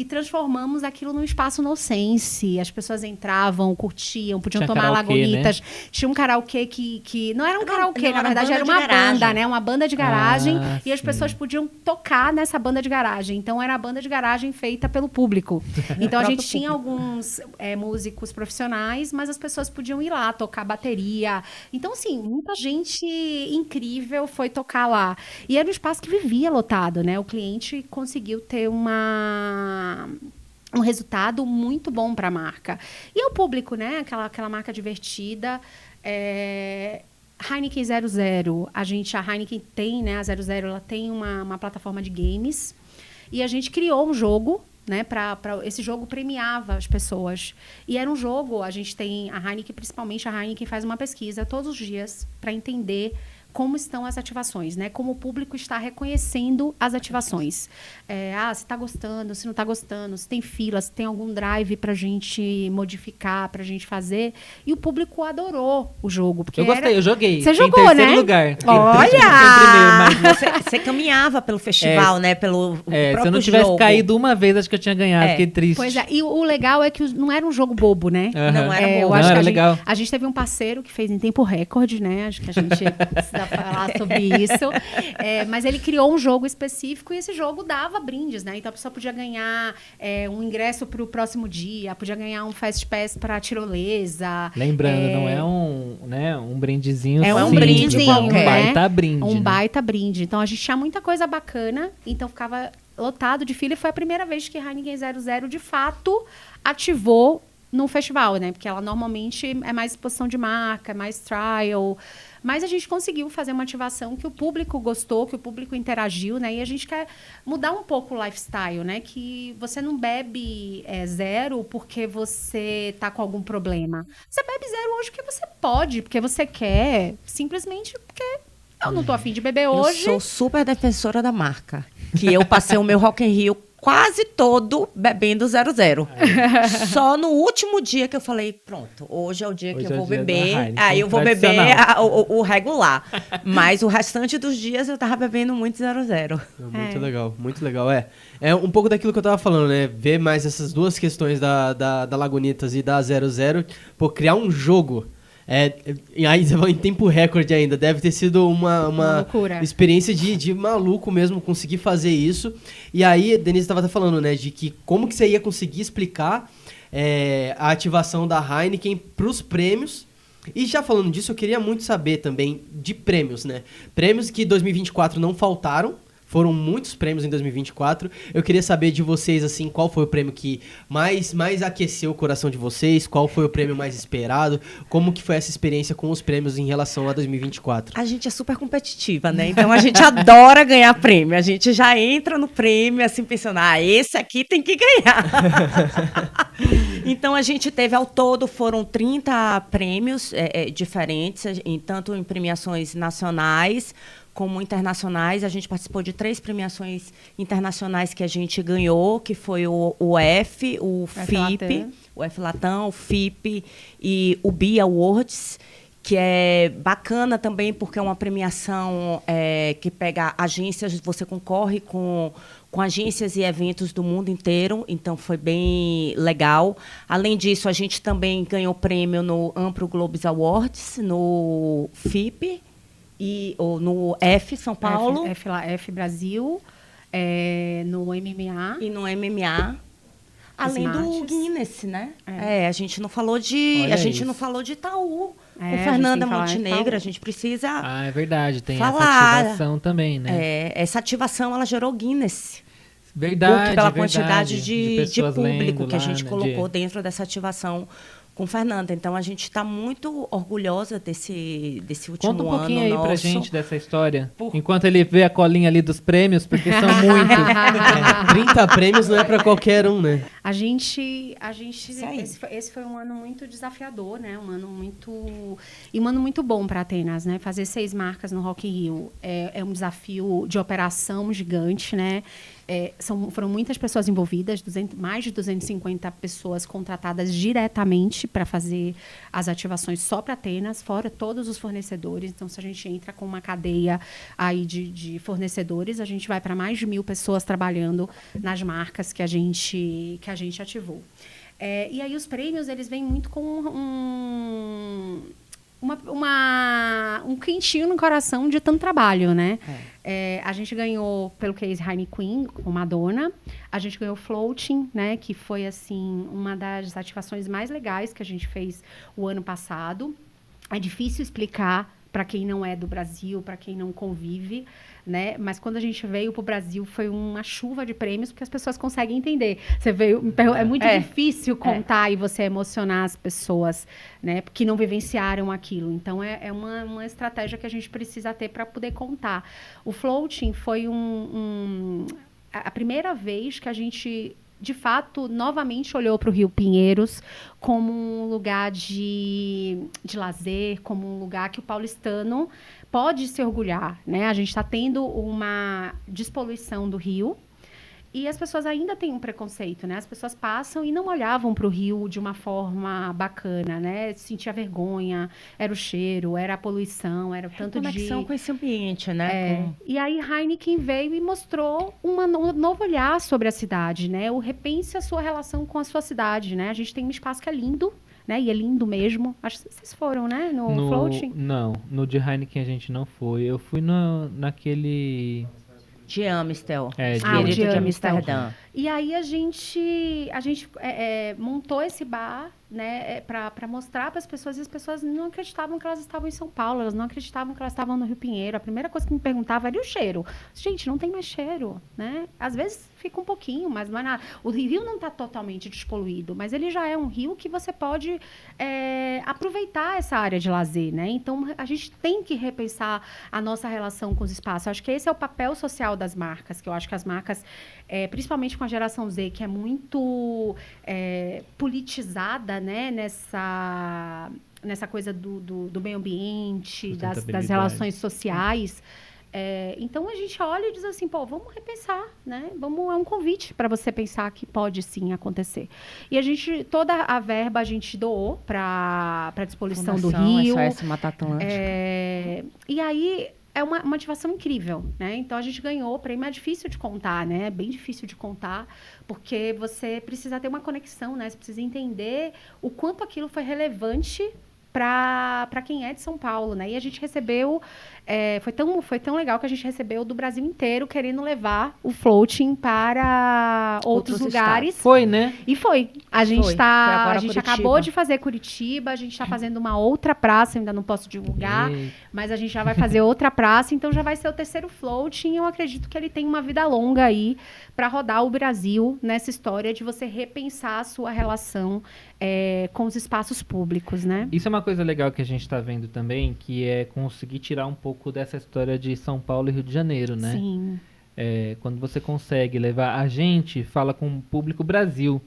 E transformamos aquilo num espaço nonsense. As pessoas entravam, curtiam, podiam Tinha tomar karaokê, lagunitas. Tinha um karaokê que não era um karaokê, não, na era verdade era banda uma de garagem. banda, né? Uma banda de garagem. Ah, E as sim. pessoas podiam tocar nessa banda de garagem. Então era a banda de garagem feita pelo público. Então a gente tinha alguns músicos profissionais, mas as pessoas podiam ir lá tocar bateria. Então, assim, muita gente incrível foi tocar lá. E era um espaço que vivia lotado, né? O cliente conseguiu ter um resultado muito bom para a marca. E o público, né? Aquela marca divertida. Heineken 00. A Heineken tem, né? A 00, ela tem uma plataforma de games. E a gente criou um jogo, né? Esse jogo premiava as pessoas. E era um jogo, a gente tem a Heineken, principalmente a Heineken faz uma pesquisa todos os dias para entender como estão as ativações, né? Como o público está reconhecendo as ativações. Se está gostando, se não está gostando, se tem fila, se tem algum drive para a gente modificar, para a gente fazer. E o público adorou o jogo. Porque Eu gostei, eu joguei. Você Fiquei em jogou, terceiro né? lugar. Fiquei Olha! em primeiro, mas Você caminhava pelo festival, né? Pelo próprio se eu não tivesse jogo. caído uma vez, acho que eu tinha ganhado. Fiquei triste. Pois é, e o legal é que não era um jogo bobo, né? Aham. Não era Eu bobo. acho Não, que era legal. a gente teve um parceiro que fez em tempo recorde, né? Acho que a gente precisa falar sobre isso. Mas ele criou um jogo específico e esse jogo dava brindes, né? Então a pessoa podia ganhar um ingresso para o próximo dia, podia ganhar um Fast Pass para tirolesa. Lembrando, não é um brindezinho É um simples, brindezinho, é um né? baita brinde. Um né? baita brinde. Então a gente tinha muita coisa bacana, então ficava lotado de fila e foi a primeira vez que Heineken 00 de fato ativou no festival, né? Porque ela normalmente é mais exposição de marca, é mais trial. Mas a gente conseguiu fazer uma ativação que o público gostou, que o público interagiu, né? E a gente quer mudar um pouco o lifestyle, né? Que você não bebe zero porque você tá com algum problema. Você bebe zero hoje porque você pode, porque você quer, simplesmente porque eu não tô afim de beber hoje. Eu sou super defensora da marca. Que eu passei o meu Rock in Rio quase todo bebendo 00. Só no último dia que eu falei, pronto, hoje é o dia que eu vou beber. Aí eu vou beber o regular. Mas o restante dos dias eu tava bebendo muito 00. Muito legal, muito legal. É um pouco daquilo que eu tava falando, né? Ver mais essas duas questões da Lagunitas e da 00. Pô, criar um jogo. E aí, em tempo recorde ainda, deve ter sido uma experiência de maluco mesmo conseguir fazer isso. E aí, a Denise estava falando, né, de que como que você ia conseguir explicar a ativação da Heineken para os prêmios. E já falando disso, eu queria muito saber também de prêmios, né? Prêmios que 2024 não faltaram. Foram muitos prêmios em 2024. Eu queria saber de vocês, assim, qual foi o prêmio que mais aqueceu o coração de vocês? Qual foi o prêmio mais esperado? Como que foi essa experiência com os prêmios em relação a 2024? A gente é super competitiva, né? Então, a gente adora ganhar prêmio. A gente já entra no prêmio, assim, pensando, esse aqui tem que ganhar. Então, a gente teve, ao todo, foram 30 prêmios diferentes, tanto em premiações nacionais como internacionais. A gente participou de 3 premiações internacionais que a gente ganhou, que foi o F, o FIP, o F Latam, o FIP e o BI Awards, que é bacana também porque é uma premiação que pega agências, você concorre com agências e eventos do mundo inteiro, então foi bem legal. Além disso, a gente também ganhou prêmio no Ampro Globes Awards, no FIP, ou no F São Paulo. F Brasil, no MMA. E no MMA. Além do Guinness, né? A gente não falou de. Olha a gente isso. não falou de Itaú. Com Fernanda Montenegro, a gente precisa. É verdade, tem falar. essa ativação também, né? Essa ativação ela gerou Guinness. Verdade, pela verdade, quantidade de público que a lá, gente né, colocou dentro dessa ativação com Fernanda. Então, a gente está muito orgulhosa desse último ano. Conta um pouquinho aí nosso. pra gente dessa história. Enquanto ele vê a colinha ali dos prêmios, porque são muitos. 30 prêmios não é pra qualquer um, né? Esse foi um ano muito desafiador, né? Um ano muito bom para Atenas, né? Fazer 6 marcas no Rock in Rio é um desafio de operação gigante, né? Foram muitas pessoas envolvidas, mais de 250 pessoas contratadas diretamente para fazer as ativações só para Atenas, fora todos os fornecedores. Então, se a gente entra com uma cadeia aí de fornecedores, a gente vai para mais de 1.000 pessoas trabalhando nas marcas que a gente ativou. E aí os prêmios, eles vêm muito com um quentinho no coração de tanto trabalho, né? A gente ganhou pelo case Heineken com Madonna. A gente ganhou Floating, né? Que foi, assim, uma das ativações mais legais que a gente fez o ano passado. É difícil explicar para quem não é do Brasil, para quem não convive, né? Mas quando a gente veio para o Brasil, foi uma chuva de prêmios, porque as pessoas conseguem entender. Você veio, é muito difícil contar e você emocionar as pessoas, né? Que não vivenciaram aquilo. Então, é uma estratégia que a gente precisa ter para poder contar. O Floating foi a primeira vez que a gente, de fato, novamente olhou para o Rio Pinheiros como um lugar de lazer, como um lugar que o paulistano pode se orgulhar, né? A gente está tendo uma despoluição do Rio e as pessoas ainda têm um preconceito, né? As pessoas passam e não olhavam para o Rio de uma forma bacana, né? Sentia vergonha, era o cheiro, era a poluição, era o tanto de... conexão com esse ambiente, né? E aí Heineken veio e mostrou um novo olhar sobre a cidade, né? Repense a sua relação com a sua cidade, né? A gente tem um espaço que é lindo, né? E é lindo mesmo. Acho que vocês foram, né? No Floating? Não, no de Heineken a gente não foi. Eu fui naquele... De Amstel. De Amsterdã. E aí a gente montou esse bar, né, para mostrar para as pessoas, e as pessoas não acreditavam que elas estavam em São Paulo, elas não acreditavam que elas estavam no Rio Pinheiro. A primeira coisa que me perguntava era e o cheiro. Gente, não tem mais cheiro, né? Às vezes fica um pouquinho, mas não é nada. O rio não está totalmente despoluído, mas ele já é um rio que você pode aproveitar essa área de lazer, né? Então, a gente tem que repensar a nossa relação com os espaços. Eu acho que esse é o papel social das marcas, que eu acho que as marcas, principalmente com a geração Z, que é muito politizada, né, nessa coisa do meio ambiente, das relações sociais. Então a gente olha e diz assim, pô, vamos repensar, né? É um convite para você pensar que pode sim acontecer. E toda a verba a gente doou para a Despoluição do Rio. SOS Mata Atlântica. E aí é uma ativação incrível, né? Então a gente ganhou o prêmio, é difícil de contar, né? É bem difícil de contar, porque você precisa ter uma conexão, né? Você precisa entender o quanto aquilo foi relevante para quem é de São Paulo, né? E a gente recebeu, foi tão legal que a gente recebeu do Brasil inteiro querendo levar o floating para outros lugares. Estados. Foi, né? E foi. A gente Curitiba. acabou de fazer Curitiba, a gente está fazendo uma outra praça, ainda não posso divulgar, mas a gente já vai fazer outra praça, então já vai ser o terceiro floating. Eu acredito que ele tem uma vida longa aí para rodar o Brasil nessa história de você repensar a sua relação com os espaços públicos, né? Isso é uma coisa legal que a gente está vendo também, que é conseguir tirar um pouco dessa história de São Paulo e Rio de Janeiro, né? Sim. Quando você consegue levar... A gente fala com o público Brasil.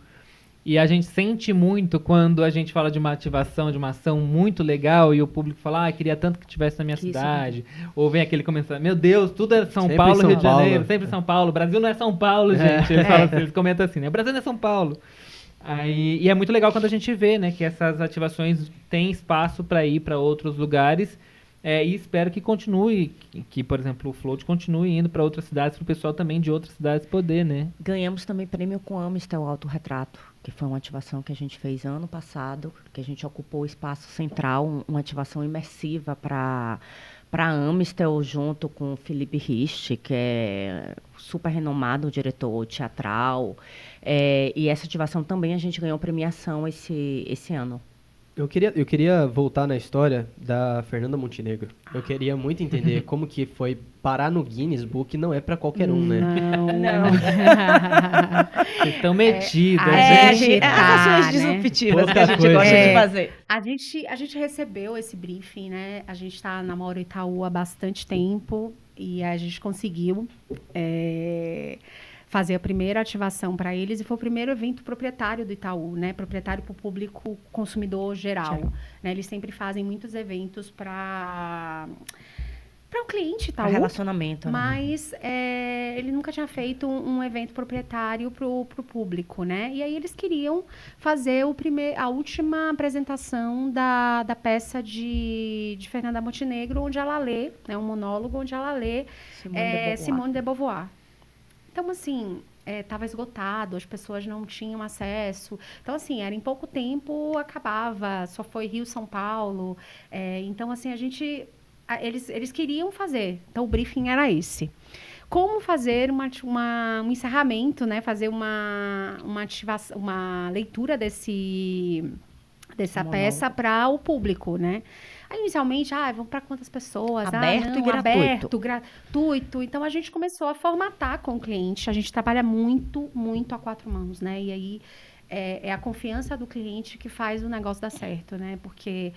E a gente sente muito quando a gente fala de uma ativação, de uma ação muito legal, e o público fala, queria tanto que tivesse na minha cidade. Ou vem aquele comentário, meu Deus, tudo é São Paulo, Rio de Janeiro, sempre São Paulo. Brasil não é São Paulo, gente. Eles comentam assim, né? O Brasil não é São Paulo. E é muito legal quando a gente vê, né, que essas ativações têm espaço para ir para outros lugares, e espero que continue, que, por exemplo, o Float continue indo para outras cidades, para o pessoal também de outras cidades poder, né? Ganhamos também prêmio com Amistel Autorretrato, que foi uma ativação que a gente fez ano passado, que a gente ocupou o espaço central, uma ativação imersiva para Amistel, junto com o Felipe Rist, que é super renomado diretor teatral. E essa ativação também a gente ganhou premiação esse ano. Eu queria voltar na história da Fernanda Montenegro. Eu queria muito entender como que foi parar no Guinness Book, não é para qualquer um, né? Não. Vocês estão metidos, as ações disruptivas que a gente gosta de fazer. A gente recebeu esse briefing, né? A gente está na Mauro Itaú há bastante tempo e a gente conseguiu fazer a primeira ativação para eles, e foi o primeiro evento proprietário do Itaú, né? Proprietário para o público consumidor geral. Né? Eles sempre fazem muitos eventos para o cliente Itaú. Para relacionamento. Mas ele nunca tinha feito um evento proprietário para o público, né? E aí eles queriam fazer a última apresentação da peça de Fernanda Montenegro, onde ela lê, né? Um monólogo onde ela lê Simone de Beauvoir. Então, assim, estava esgotado, as pessoas não tinham acesso. Então, assim, era em pouco tempo, acabava, só foi Rio, São Paulo. Então, assim, eles queriam fazer. Então, o briefing era esse. Como fazer um encerramento, né? Fazer uma ativação, uma leitura dessa peça para o público, né? Aí, inicialmente, vamos para quantas pessoas? Aberto e gratuito. Aberto, gratuito. Então, a gente começou a formatar com o cliente. A gente trabalha muito, muito a 4 mãos, né? E aí, é a confiança do cliente que faz o negócio dar certo, né? Porque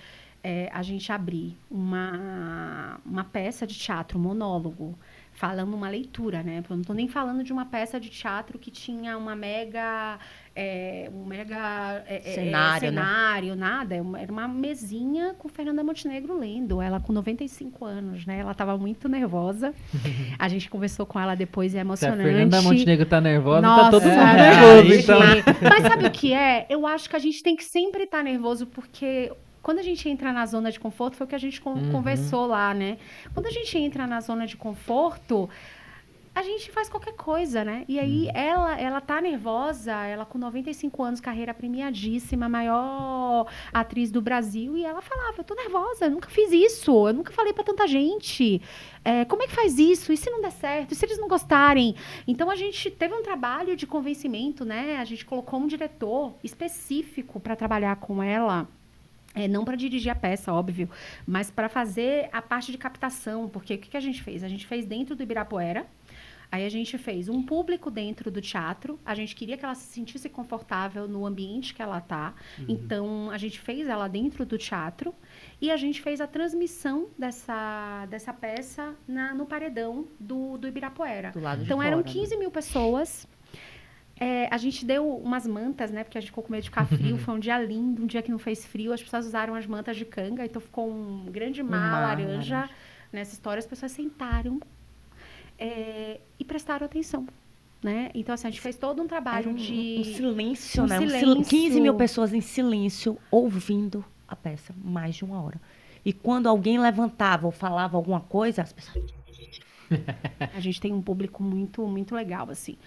a gente abrir uma peça de teatro, monólogo, falando uma leitura, né? Eu não estou nem falando de uma peça de teatro que tinha um mega cenário, nada. Era uma mesinha com Fernanda Montenegro lendo. Ela com 95 anos, né? Ela estava muito nervosa. A gente conversou com ela depois, é emocionante. Se a Fernanda Montenegro tá nervosa, nossa, tá todo mundo nervoso, então. Mas sabe o que é? Eu acho que a gente tem que sempre estar nervoso, porque quando a gente entra na zona de conforto, foi o que a gente conversou lá, né? Quando a gente entra na zona de conforto, a gente faz qualquer coisa, né? E aí ela tá nervosa, ela com 95 anos, carreira premiadíssima, maior atriz do Brasil, e ela falava, eu tô nervosa, eu nunca fiz isso, eu nunca falei pra tanta gente. Como é que faz isso? E se não der certo? E se eles não gostarem? Então a gente teve um trabalho de convencimento, né? A gente colocou um diretor específico para trabalhar com ela. Não para dirigir a peça, óbvio, mas para fazer a parte de captação, porque o que a gente fez? A gente fez dentro do Ibirapuera, aí a gente fez um público dentro do teatro, a gente queria que ela se sentisse confortável no ambiente que ela está, então a gente fez ela dentro do teatro e a gente fez a transmissão dessa peça no paredão do Ibirapuera. Do lado de Então fora, eram né? 15 mil pessoas. A gente deu umas mantas, né? Porque a gente ficou com medo de ficar frio. Foi um dia lindo, um dia que não fez frio. As pessoas usaram as mantas de canga, então ficou um grande mar laranja nessa história. As pessoas sentaram e prestaram atenção, né? Então, assim, a gente fez todo um trabalho de... Um silêncio, um né? silêncio. 15 mil pessoas em silêncio, ouvindo a peça, mais de 1 hora. E quando alguém levantava ou falava alguma coisa, as pessoas... A gente tem um público muito, muito legal, assim.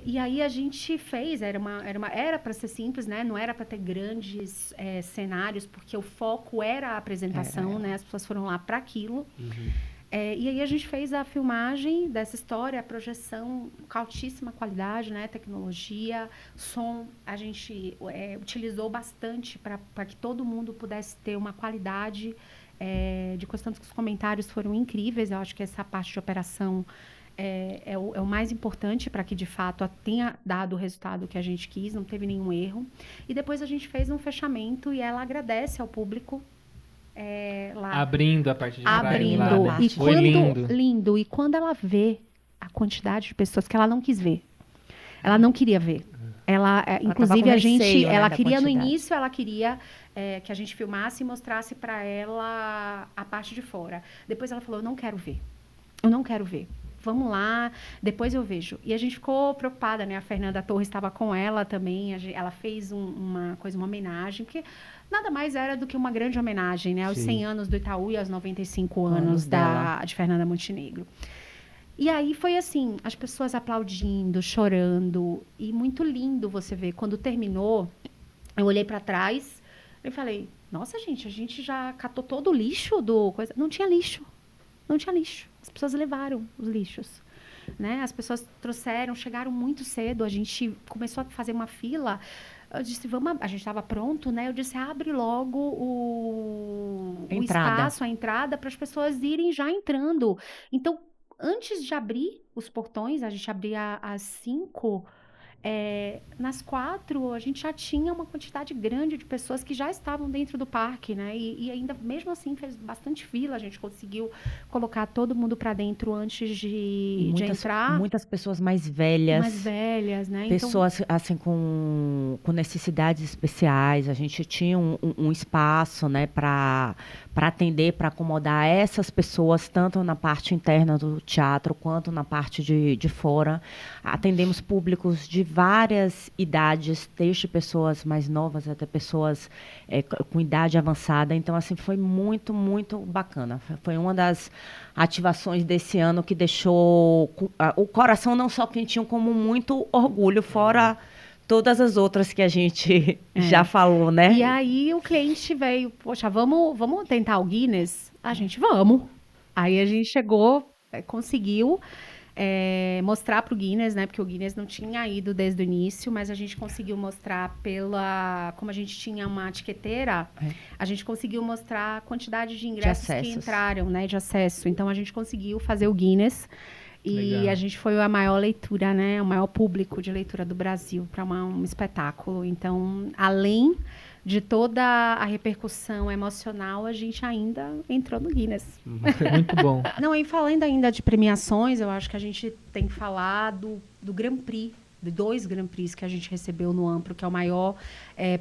E aí a gente fez, era para ser simples, né? Não era para ter grandes cenários, porque o foco era a apresentação, né? As pessoas foram lá para aquilo. E aí a gente fez a filmagem dessa história, a projeção com altíssima qualidade, né? Tecnologia, som. A gente utilizou bastante para que todo mundo pudesse ter uma qualidade de questão que os comentários foram incríveis. Eu acho que essa parte de operação é o mais importante para que, de fato, tenha dado o resultado que a gente quis, não teve nenhum erro. E depois a gente fez um fechamento e ela agradece ao público lá. Abrindo a parte de trás Abrindo. lá, né? E Foi lindo. E quando ela vê a quantidade de pessoas que ela não quis ver, ela não queria ver. Inclusive, tava a com gente, receio, né, ela da queria, no quantidade. início, ela queria que a gente filmasse e mostrasse para ela a parte de fora. Depois ela falou, eu não quero ver. Eu não quero ver. Vamos lá, depois eu vejo. E a gente ficou preocupada, né? A Fernanda Torres estava com ela também. Ela fez uma homenagem, porque nada mais era do que uma grande homenagem, né? Aos 100 anos do Itaú e aos 95 anos de Fernanda Montenegro. E aí foi assim, as pessoas aplaudindo, chorando. E muito lindo você ver. Quando terminou, eu olhei para trás e falei, nossa, gente, a gente já catou todo o lixo do coisa. Não tinha lixo. Não tinha lixo. As pessoas levaram os lixos, né? As pessoas chegaram muito cedo. A gente começou a fazer uma fila. Eu disse, a gente estava pronto, né? Eu disse, abre logo o espaço, a entrada, para as pessoas irem já entrando. Então, antes de abrir os portões, a gente abria às 5. Nas 4, a gente já tinha uma quantidade grande de pessoas que já estavam dentro do parque, né? E ainda, mesmo assim, fez bastante fila. A gente conseguiu colocar todo mundo para dentro antes de entrar. Muitas pessoas mais velhas. Mais velhas, né? Pessoas, assim, com necessidades especiais. A gente tinha um espaço, né, para atender, para acomodar essas pessoas, tanto na parte interna do teatro, quanto na parte de fora. Atendemos públicos de várias idades, desde pessoas mais novas até pessoas com idade avançada. Então, assim, foi muito, muito bacana. Foi uma das ativações desse ano que deixou o coração não só quentinho, como muito orgulho, fora todas as outras que a gente já falou, né? E aí o cliente veio, poxa, vamos tentar o Guinness? A gente, vamos. Aí a gente chegou, conseguiu mostrar para o Guinness, né? Porque o Guinness não tinha ido desde o início, mas a gente conseguiu mostrar como a gente tinha uma etiqueteira, a gente conseguiu mostrar a quantidade de ingressos que entraram, né? De acesso. Então a gente conseguiu fazer o Guinness. E legal. A gente foi a maior leitura, né? O maior público de leitura do Brasil para um espetáculo. Então, além de toda a repercussão emocional, a gente ainda entrou no Guinness. Muito bom. Não, e falando ainda de premiações, eu acho que a gente tem que falar do Grand Prix, de 2 Grand Prix que a gente recebeu no Ampro, que é o maior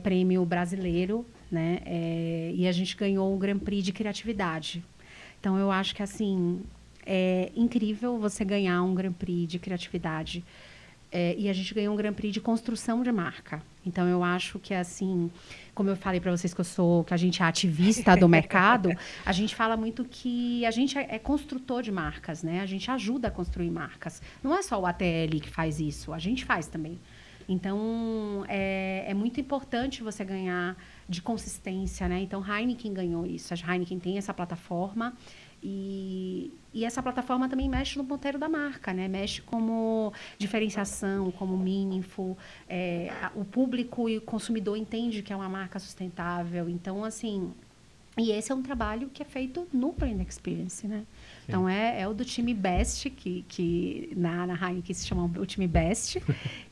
prêmio brasileiro, né? E a gente ganhou um Grand Prix de criatividade. Então, eu acho que, assim, é incrível você ganhar um Grand Prix de criatividade. e a gente ganhou um Grand Prix de construção de marca. Então, eu acho que, assim, como eu falei para vocês que a gente é ativista do mercado, a gente fala muito que a gente é construtor de marcas, né? A gente ajuda a construir marcas. Não é só o ATL que faz isso, a gente faz também. Então, é muito importante você ganhar de consistência, né? Então, Heineken ganhou isso. A Heineken tem essa plataforma e essa plataforma também mexe no ponteiro da marca, né? Mexe como diferenciação, como meaningful. O público e o consumidor entende que é uma marca sustentável. Então, assim... E esse é um trabalho que é feito no Brand Experience, né? Sim. Então, é o do time Best, que na Heineken se chama o time Best,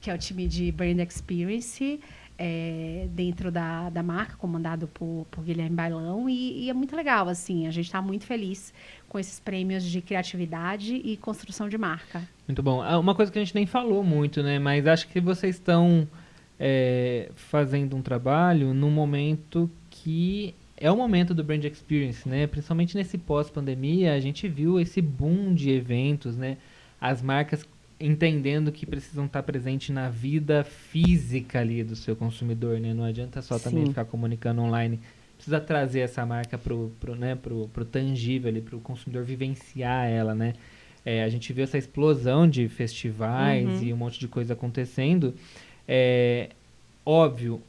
que é o time de Brand Experience, dentro da marca, comandado por Guilherme Bailão. E é muito legal, assim, a gente está muito feliz com esses prêmios de criatividade e construção de marca. Muito bom. Uma coisa que a gente nem falou muito, né? Mas acho que vocês estão fazendo um trabalho num momento que... É o momento do Brand Experience, né? Principalmente nesse pós-pandemia, a gente viu esse boom de eventos, né? As marcas entendendo que precisam estar presentes na vida física ali do seu consumidor, né? Não adianta só também ficar comunicando online. Precisa trazer essa marca pro tangível ali, pro consumidor vivenciar ela, né? A gente viu essa explosão de festivais e um monte de coisa acontecendo. Óbvio,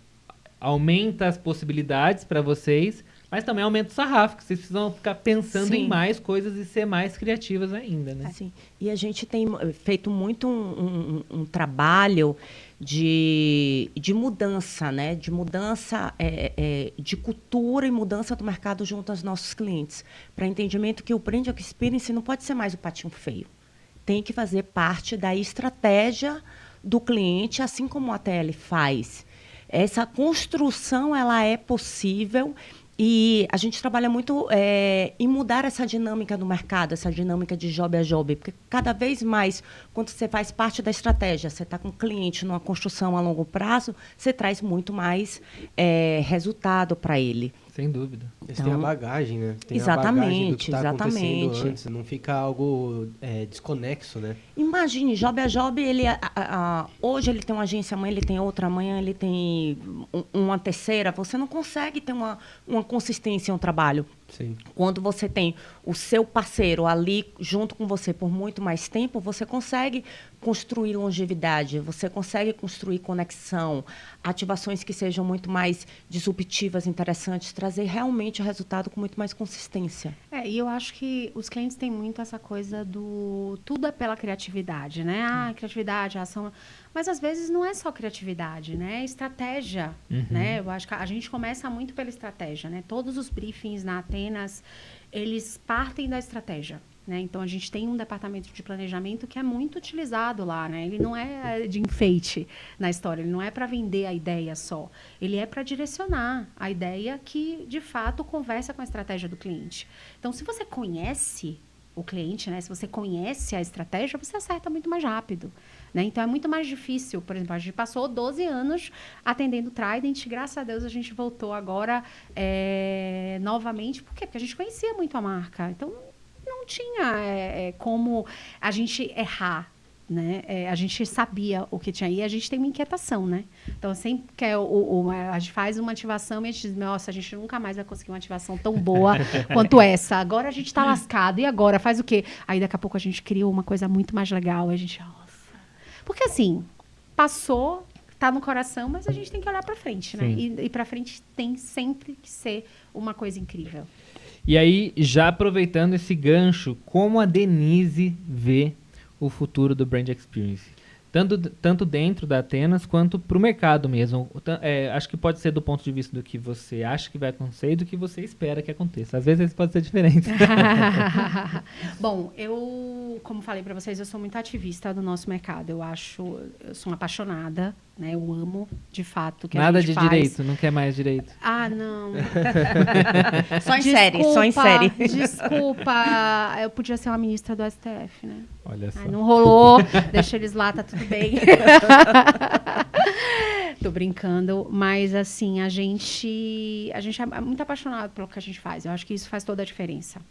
aumenta as possibilidades para vocês, mas também aumenta o sarrafo, que vocês precisam ficar pensando em mais coisas e ser mais criativas ainda, né? Sim. E a gente tem feito muito um trabalho de mudança, né? De mudança de cultura e mudança do mercado junto aos nossos clientes, para entendimento que o Brand Experience não pode ser mais o patinho feio. Tem que fazer parte da estratégia do cliente, assim como a ATL faz. Essa construção, ela é possível e a gente trabalha muito em mudar essa dinâmica do mercado, essa dinâmica de job a job, porque cada vez mais, quando você faz parte da estratégia, você está com o cliente numa construção a longo prazo, você traz muito mais resultado para ele. Sem dúvida. Você tem a bagagem, né? Tem exatamente, a bagagem do que tá exatamente. acontecendo antes, não fica algo desconexo, né? Imagine, job a job, hoje ele tem uma agência, amanhã ele tem outra, amanhã ele tem uma terceira. Você não consegue ter uma consistência em um trabalho. Sim. Quando você tem o seu parceiro ali junto com você por muito mais tempo, você consegue construir longevidade, você consegue construir conexão, ativações que sejam muito mais disruptivas, interessantes, trazer realmente o resultado com muito mais consistência. E eu acho que os clientes têm muito essa coisa do tudo é pela criatividade, né? Criatividade, ação... Mas, às vezes, não é só criatividade, né? É estratégia, né? Eu acho que a gente começa muito pela estratégia, né? Todos os briefings na Atenas, eles partem da estratégia, né? Então, a gente tem um departamento de planejamento que é muito utilizado lá, né? Ele não é de enfeite na história, ele não é para vender a ideia só. Ele é para direcionar a ideia que, de fato, conversa com a estratégia do cliente. Então, se você conhece o cliente, né? Se você conhece a estratégia, você acerta muito mais rápido, né? Então, é muito mais difícil. Por exemplo, a gente passou 12 anos atendendo Trident. Graças a Deus, a gente voltou agora novamente. Por quê? Porque a gente conhecia muito a marca. Então, não tinha como a gente errar, né? A gente sabia o que tinha. E a gente tem uma inquietação, né? Então, sempre que a gente faz uma ativação e a gente diz, nossa, a gente nunca mais vai conseguir uma ativação tão boa quanto essa. Agora a gente está lascado. E agora? Faz o quê? Aí, daqui a pouco, a gente cria uma coisa muito mais legal. A gente, nossa... Porque, assim, passou, está no coração, mas a gente tem que olhar para frente, né? E para frente tem sempre que ser uma coisa incrível. E aí, já aproveitando esse gancho, como a Denise vê o futuro do Brand Experience? Tanto dentro da Atenas quanto para o mercado mesmo. Acho que pode ser do ponto de vista do que você acha que vai acontecer e do que você espera que aconteça. Às vezes pode ser diferente. Bom, como falei para vocês, eu sou muito ativista do nosso mercado. Eu sou uma apaixonada, né? Eu amo, de fato, o que Nada a gente de faz. direito, não quer mais direito. Não. Só em série. Desculpa, eu podia ser uma ministra do STF, né? Olha só. Não rolou, deixa eles lá, tá tudo bem. Tô brincando, mas assim, a gente é muito apaixonado pelo que a gente faz. Eu acho que isso faz toda a diferença.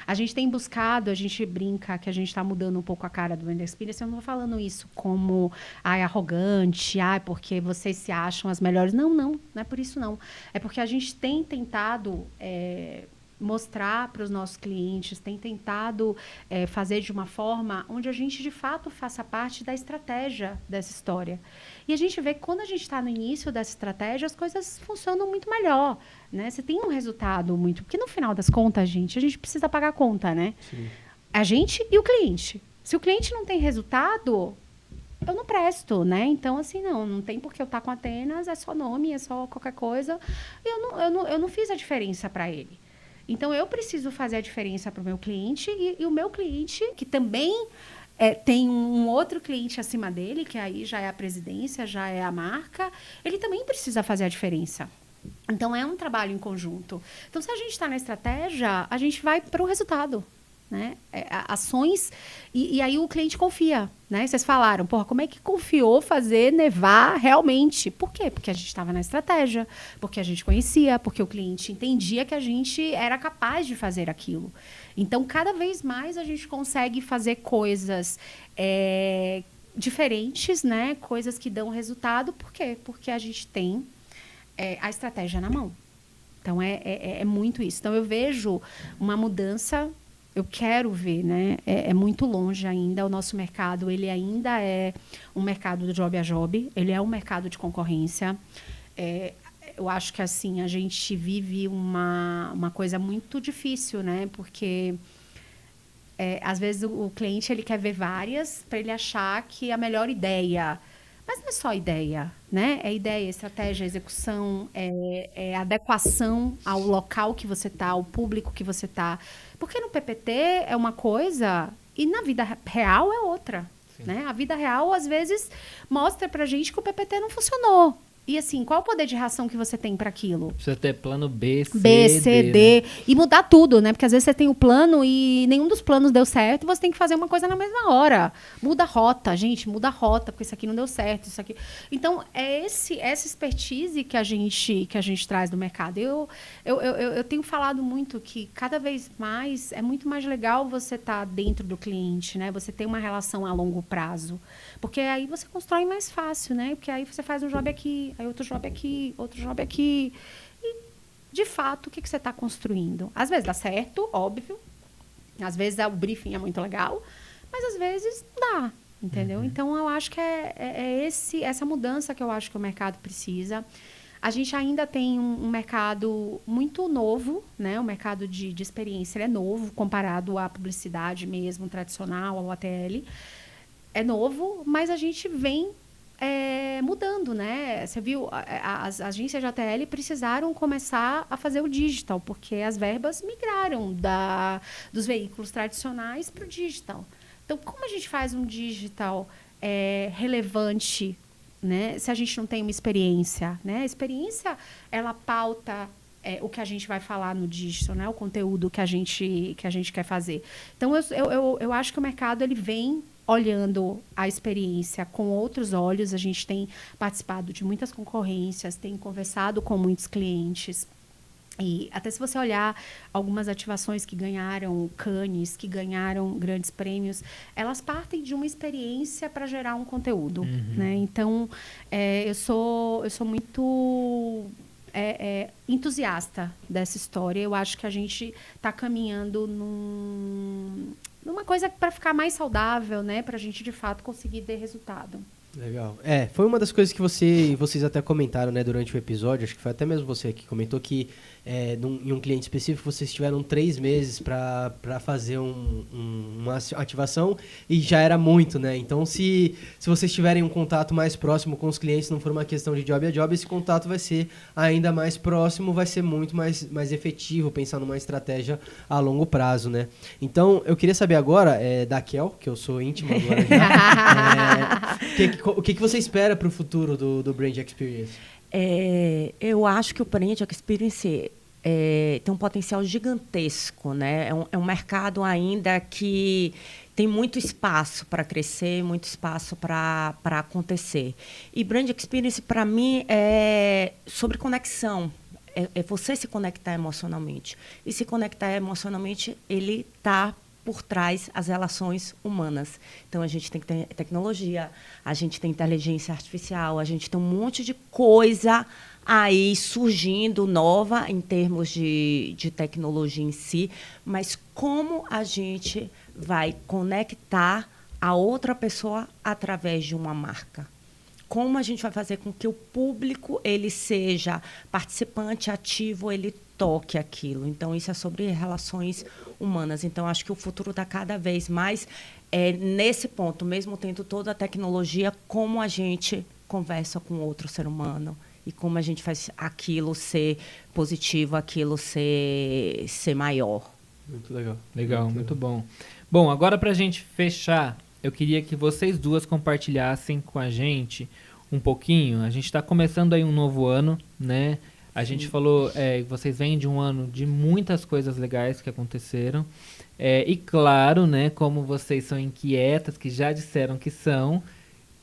A gente tem buscado, a gente brinca que a gente está mudando um pouco a cara do Brand Experience. Eu não estou falando isso como arrogante, porque vocês se acham as melhores. Não é por isso não. É porque a gente tem tentado mostrar para os nossos clientes, tem tentado fazer de uma forma onde a gente de fato faça parte da estratégia dessa história. E a gente vê que quando a gente está no início dessa estratégia, as coisas funcionam muito melhor, né? Você tem um resultado muito... Porque no final das contas, a gente precisa pagar a conta, né? Sim. A gente e o cliente. Se o cliente não tem resultado, eu não presto, né? Então, assim, não tem por que eu estar com Atenas, é só nome, é só qualquer coisa. Eu não fiz a diferença para ele. Então, eu preciso fazer a diferença para o meu cliente e o meu cliente, que também... tem um outro cliente acima dele, que aí já é a presidência, já é a marca, ele também precisa fazer a diferença. Então, é um trabalho em conjunto. Então, se a gente está na estratégia, a gente vai para o resultado, né? Ações, e aí o cliente confia, né? Vocês falaram, como é que confiou fazer nevar realmente? Por quê? Porque a gente estava na estratégia, porque a gente conhecia, porque o cliente entendia que a gente era capaz de fazer aquilo. Então, cada vez mais a gente consegue fazer coisas diferentes, né? Coisas que dão resultado. Por quê? Porque a gente tem a estratégia na mão. Então, é muito isso. Então, eu vejo uma mudança, eu quero ver, né? É muito longe ainda. O nosso mercado, ele ainda é um mercado do job a job. Ele é um mercado de concorrência. Eu acho que, assim, a gente vive uma coisa muito difícil, né? Porque, às vezes, o cliente ele quer ver várias para ele achar que é a melhor ideia. Mas não é só ideia, né? É ideia, estratégia, execução, adequação ao local que você está, ao público que você está. Porque no PPT é uma coisa e na vida real é outra. Né? A vida real, às vezes, mostra pra gente que o PPT não funcionou. E assim, qual o poder de reação que você tem para aquilo? Precisa ter plano B, C, D. Né? E mudar tudo, né? Porque às vezes você tem o plano e nenhum dos planos deu certo e você tem que fazer uma coisa na mesma hora. Muda a rota, gente, muda a rota, porque isso aqui não deu certo, isso aqui... Então, essa expertise que a gente traz do mercado. Eu tenho falado muito que cada vez mais é muito mais legal você estar dentro do cliente, né? Você ter uma relação a longo prazo. Porque aí você constrói mais fácil, né? Porque aí você faz um job aqui, aí outro job aqui, outro job aqui. E, de fato, o que você está construindo? Às vezes dá certo, óbvio. Às vezes o briefing é muito legal. Mas, às vezes, dá, entendeu? Uhum. Então, eu acho que essa mudança que eu acho que o mercado precisa. A gente ainda tem um mercado muito novo, né? O mercado de experiência ele é novo, comparado à publicidade mesmo, tradicional, ao ATL. É novo, mas a gente vem mudando, né? Você viu, as agências de ATL precisaram começar a fazer o digital, porque as verbas migraram dos veículos tradicionais para o digital. Então, como a gente faz um digital relevante, né? Se a gente não tem uma experiência, né? A experiência, ela pauta o que a gente vai falar no digital, né? O conteúdo que a gente quer fazer. Então, eu acho que o mercado ele vem olhando a experiência com outros olhos. A gente tem participado de muitas concorrências, tem conversado com muitos clientes. E até se você olhar algumas ativações que ganharam Cannes, que ganharam grandes prêmios, elas partem de uma experiência para gerar um conteúdo. Uhum. Né? Então, eu sou muito... entusiasta dessa história. Eu acho que a gente está caminhando numa coisa para ficar mais saudável, né? Para a gente, de fato, conseguir ter resultado. Legal. Foi uma das coisas que vocês até comentaram, né, durante o episódio, acho que foi até mesmo você que comentou que em um cliente específico vocês tiveram 3 meses para fazer uma ativação e já era muito, né? Então, se vocês tiverem um contato mais próximo com os clientes, não for uma questão de job a job, esse contato vai ser ainda mais próximo, vai ser muito mais efetivo, pensar numa estratégia a longo prazo, né? Então, eu queria saber agora, da Kel, que eu sou íntimo agora já, o que você espera para o futuro do Brand Experience? Eu acho que o Brand Experience tem um potencial gigantesco, né? É um mercado ainda que tem muito espaço para crescer, muito espaço para acontecer. E Brand Experience, para mim, é sobre conexão. é você se conectar emocionalmente. E se conectar emocionalmente, ele está por trás as relações humanas. Então, a gente tem que ter tecnologia, a gente tem inteligência artificial, a gente tem um monte de coisa aí surgindo nova em termos de tecnologia em si, mas como a gente vai conectar a outra pessoa através de uma marca? Como a gente vai fazer com que o público ele seja participante, ativo, ele toque aquilo? Então, isso é sobre relações humanas. Então, acho que o futuro está cada vez mais nesse ponto, mesmo tendo toda a tecnologia, como a gente conversa com outro ser humano e como a gente faz aquilo ser positivo, aquilo ser maior. Muito legal. Legal, muito bom. Bom, agora para a gente fechar, eu queria que vocês duas compartilhassem com a gente um pouquinho. A gente está começando aí um novo ano, né? A gente falou que vocês vêm de um ano de muitas coisas legais que aconteceram. E claro, né, como vocês são inquietas, que já disseram que são,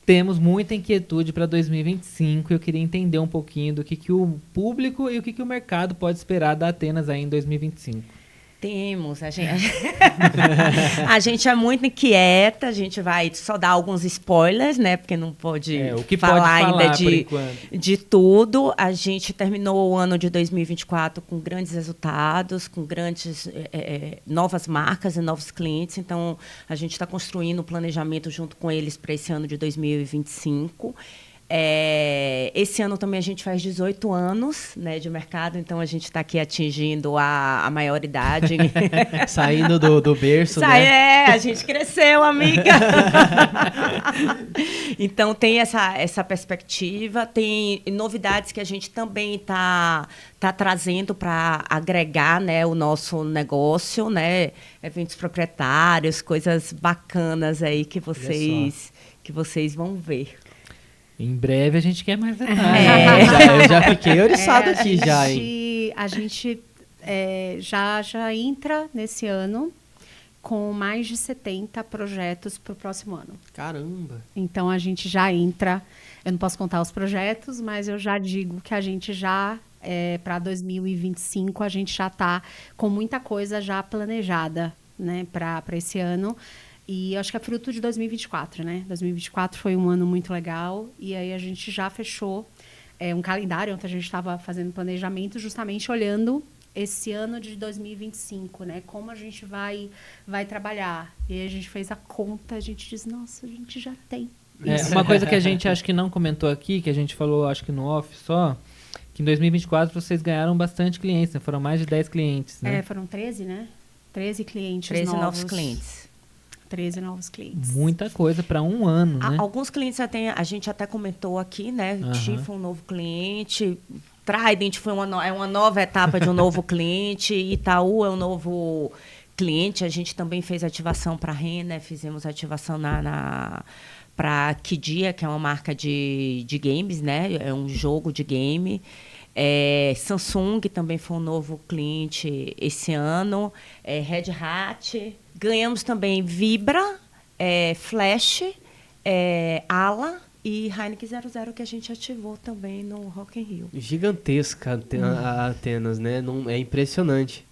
temos muita inquietude para 2025. Eu queria entender um pouquinho do que o público e o que o mercado pode esperar da Atenas aí em 2025. Temos, a gente é muito inquieta, a gente vai só dar alguns spoilers, né? Porque não pode falar ainda de tudo. A gente terminou o ano de 2024 com grandes resultados, com grandes novas marcas e novos clientes. Então, a gente está construindo um planejamento junto com eles para esse ano de 2025. Esse ano também a gente faz 18 anos, né, de mercado, então a gente está aqui atingindo a maioridade. Saindo do berço, né? A gente cresceu, amiga. Então tem essa perspectiva, tem novidades que a gente também tá trazendo para agregar, né, o nosso negócio, né, eventos proprietários, coisas bacanas aí que vocês vão ver. Em breve a gente quer mais detalhes. Eu já fiquei oriçado aqui já, hein? A gente já entra nesse ano com mais de 70 projetos para o próximo ano. Caramba! Então, a gente já entra... Eu não posso contar os projetos, mas eu já digo que a gente já... para 2025, a gente já está com muita coisa já planejada, né, para esse ano. E acho que é fruto de 2024, né? 2024 foi um ano muito legal. E aí a gente já fechou um calendário onde a gente estava fazendo planejamento justamente olhando esse ano de 2025, né? Como a gente vai trabalhar. E aí a gente fez a conta, a gente diz, nossa, a gente já tem. Uma coisa que a gente acho que não comentou aqui, que a gente falou acho que no off só, que em 2024 vocês ganharam bastante clientes, né? Foram mais de 10 clientes, né? Foram 13, né? 13 clientes 13 novos clientes. 13 novos clientes. Muita coisa para um ano, né? Alguns clientes a gente até comentou aqui, né? TIFF foi um novo cliente, Trident foi uma nova etapa de um novo cliente, Itaú é um novo cliente. A gente também fez ativação para a Renner, fizemos ativação para Kidia, que é uma marca de games, né? É um jogo de game. Samsung também foi um novo cliente esse ano. Red Hat. Ganhamos também Vibra, Flash, Ala e Heineken 00, que a gente ativou também no Rock in Rio. Gigantesca a Atenas, né? É impressionante.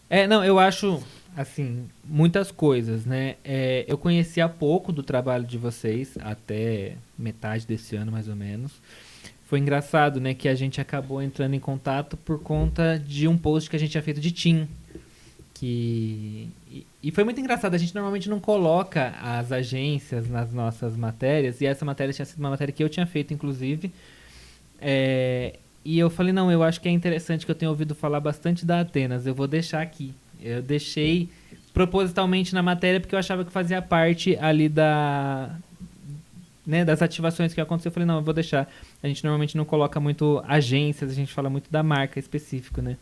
Eu acho, assim, muitas coisas, né? Eu conheci há pouco do trabalho de vocês, até metade desse ano, mais ou menos. Foi engraçado, né, que a gente acabou entrando em contato por conta de um post que a gente tinha feito de Team. E foi muito engraçado, a gente normalmente não coloca as agências nas nossas matérias, e essa matéria tinha sido uma matéria que eu tinha feito, inclusive. E eu falei, não, eu acho que é interessante, que eu tenho ouvido falar bastante da Atenas, eu vou deixar aqui. Eu deixei propositalmente na matéria, porque eu achava que fazia parte ali das ativações que aconteceu. Eu falei, não, eu vou deixar. A gente normalmente não coloca muito agências, a gente fala muito da marca específico, né?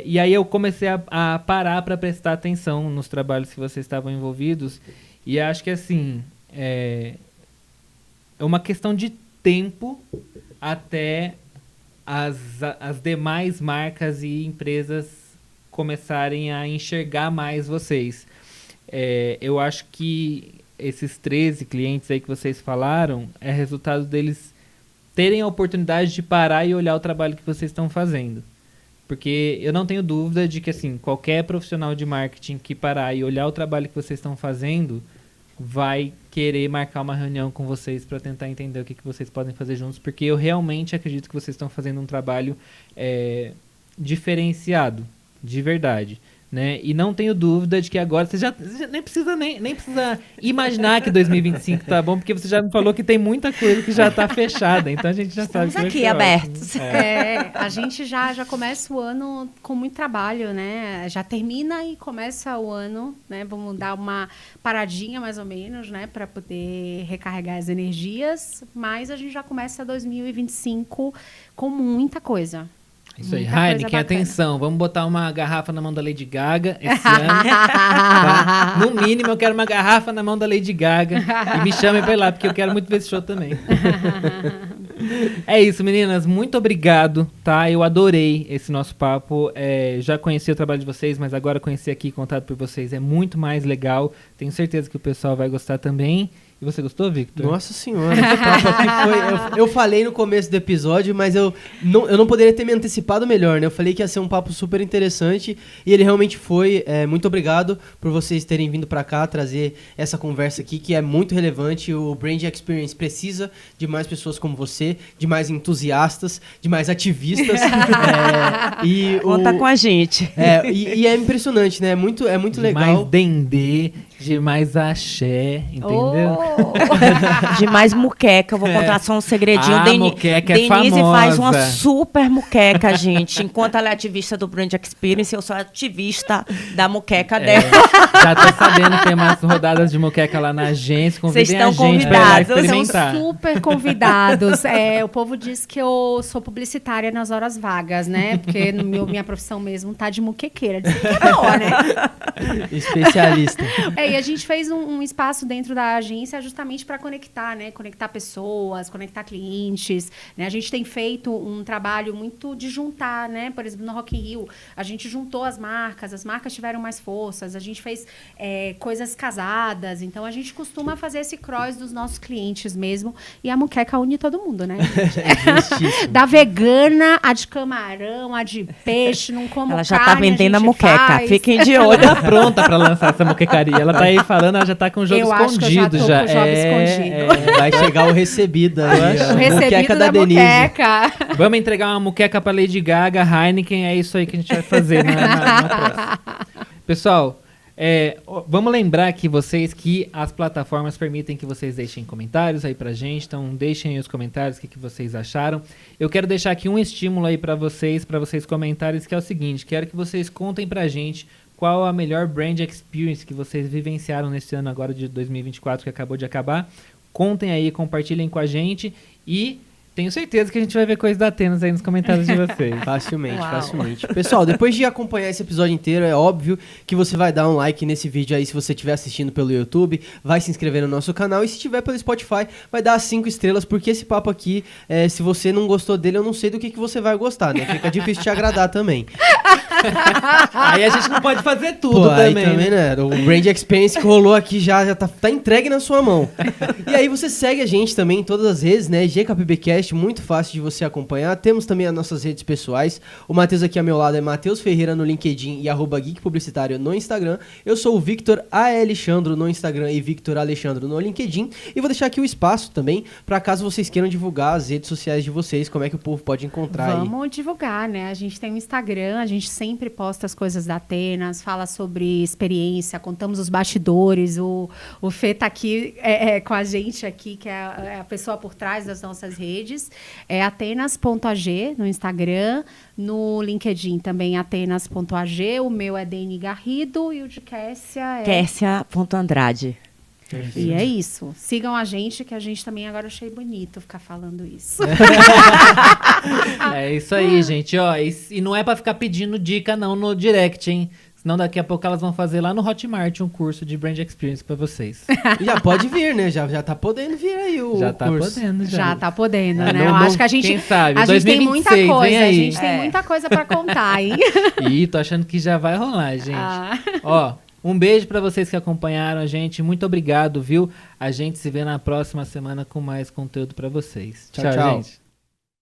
E aí eu comecei a parar para prestar atenção nos trabalhos que vocês estavam envolvidos, e acho que assim é uma questão de tempo até as demais marcas e empresas começarem a enxergar mais vocês. Eu acho que esses 13 clientes aí que vocês falaram é resultado deles terem a oportunidade de parar e olhar o trabalho que vocês estão fazendo. Porque eu não tenho dúvida de que, assim, qualquer profissional de marketing que parar e olhar o trabalho que vocês estão fazendo vai querer marcar uma reunião com vocês para tentar entender o que vocês podem fazer juntos, porque eu realmente acredito que vocês estão fazendo um trabalho diferenciado, de verdade. Né? E não tenho dúvida de que agora você já nem precisa imaginar que 2025 tá bom, porque você já me falou que tem muita coisa que já tá fechada, então a gente já Estamos sabe que aqui abertos. A gente já começa o ano com muito trabalho, né? Já termina e começa o ano, né? Vamos dar uma paradinha mais ou menos, né? Para poder recarregar as energias, mas a gente já começa 2025 com muita coisa. Isso aí, Muita coisa Heineken, bacana. atenção, vamos botar uma garrafa na mão da Lady Gaga esse ano, tá? No mínimo eu quero uma garrafa na mão da Lady Gaga e me chamem pra ir lá, porque eu quero muito ver esse show também. É isso, meninas, muito obrigado, tá? Eu adorei esse nosso papo, já conheci o trabalho de vocês, mas agora conhecer aqui, contado por vocês, é muito mais legal, tenho certeza que o pessoal vai gostar também. E você gostou, Victor? Nossa senhora, esse papo aqui foi... Eu falei no começo do episódio, mas eu não poderia ter me antecipado melhor, né? Eu falei que ia ser um papo super interessante e ele realmente foi. Muito obrigado por vocês terem vindo pra cá trazer essa conversa aqui, que é muito relevante. O Brand Experience precisa de mais pessoas como você, de mais entusiastas, de mais ativistas. Conta com a gente. E é impressionante, né? É muito de legal. mais dendê, de mais axé, entendeu? De mais muqueca, eu vou contar só um segredinho. A muqueca é Denise famosa. faz uma super muqueca, gente. Enquanto ela é ativista do Brand Experience, eu sou ativista da muqueca dela. Já tô sabendo que tem umas rodadas de muqueca lá na agência. Vocês Convidem a estão gente pra ir lá convidados. São experimentar. super convidados. O povo diz que eu sou publicitária nas horas vagas, né? Porque minha profissão mesmo tá de muquequeira. De né? Especialista. E a gente fez um espaço dentro da agência justamente para conectar, né? Conectar pessoas, conectar clientes, né? A gente tem feito um trabalho muito de juntar, né? Por exemplo, no Rock in Rio, a gente juntou as marcas tiveram mais forças, a gente fez coisas casadas, então a gente costuma fazer esse cross dos nossos clientes mesmo, e a muqueca une todo mundo, né? Da vegana, a de camarão, a de peixe, não como Ela já carne, tá vendendo a gente muqueca. faz. Fiquem de olho. Ela tá pronta pra lançar essa muquecaria. Ela tá aí falando, ela já tá com o jogo Eu acho que eu já escondido. tô com o jogo escondido. Vai chegar o recebido aí. acho. a O recebido muqueca da Denise. muqueca. Vamos entregar uma muqueca pra Lady Gaga, Heineken, é isso aí que a gente vai fazer na próxima. Pessoal, vamos lembrar aqui vocês que as plataformas permitem que vocês deixem comentários aí pra gente, então deixem aí os comentários, o que vocês acharam. Eu quero deixar aqui um estímulo aí pra vocês comentarem, que é o seguinte, quero que vocês contem pra gente qual a melhor brand experience que vocês vivenciaram nesse ano agora de 2024 que acabou de acabar. Contem aí, compartilhem com a gente e tenho certeza que a gente vai ver coisa da Atenas aí nos comentários de vocês. Facilmente, Uau. facilmente. Pessoal, depois de acompanhar esse episódio inteiro, é óbvio que você vai dar um like nesse vídeo aí se você estiver assistindo pelo YouTube, vai se inscrever no nosso canal e se estiver pelo Spotify, vai dar 5 estrelas, porque esse papo aqui, se você não gostou dele, eu não sei do que você vai gostar, né? Fica difícil te agradar também. Aí a gente não pode fazer tudo Pô, aí também, né? né? O Brand Experience que rolou aqui já tá entregue na sua mão. E aí você segue a gente também em todas as redes, né? GKPBcast, muito fácil de você acompanhar. Temos também as nossas redes pessoais. O Matheus aqui ao meu lado é Matheus Ferreira no LinkedIn e @Geek Publicitário no Instagram. Eu sou o Victor Alexandro no Instagram e Victor Alexandro no LinkedIn. E vou deixar aqui o espaço também, para caso vocês queiram divulgar as redes sociais de vocês, como é que o povo pode encontrar aí. Vamos divulgar, né? A gente tem um Instagram, a gente sempre posta as coisas da Atenas, fala sobre experiência, contamos os bastidores. O Fê tá aqui com a gente aqui, que é a pessoa por trás das nossas redes. É atenas.ag no Instagram, no LinkedIn também atenas.ag, o meu é Deni Garrido e o de Kessia é... Kessia.Andrade. E é isso. Sigam a gente, que a gente também agora achei bonito ficar falando isso. É isso aí, gente. Ó, e não é pra ficar pedindo dica não no direct, hein? Senão daqui a pouco elas vão fazer lá no Hotmart um curso de Brand Experience pra vocês. E já pode vir, né? Já tá podendo vir aí o Já tá curso. podendo, já. Já tá podendo, né? não- Eu não- acho que a gente, quem sabe, a gente tem muita 2026, coisa. vem A aí. gente tem muita coisa pra contar, hein? Ih, tô achando que já vai rolar, gente. Ah. Ó, um beijo pra vocês que acompanharam a gente. Muito obrigado, viu? A gente se vê na próxima semana com mais conteúdo pra vocês. Tchau, tchau. gente.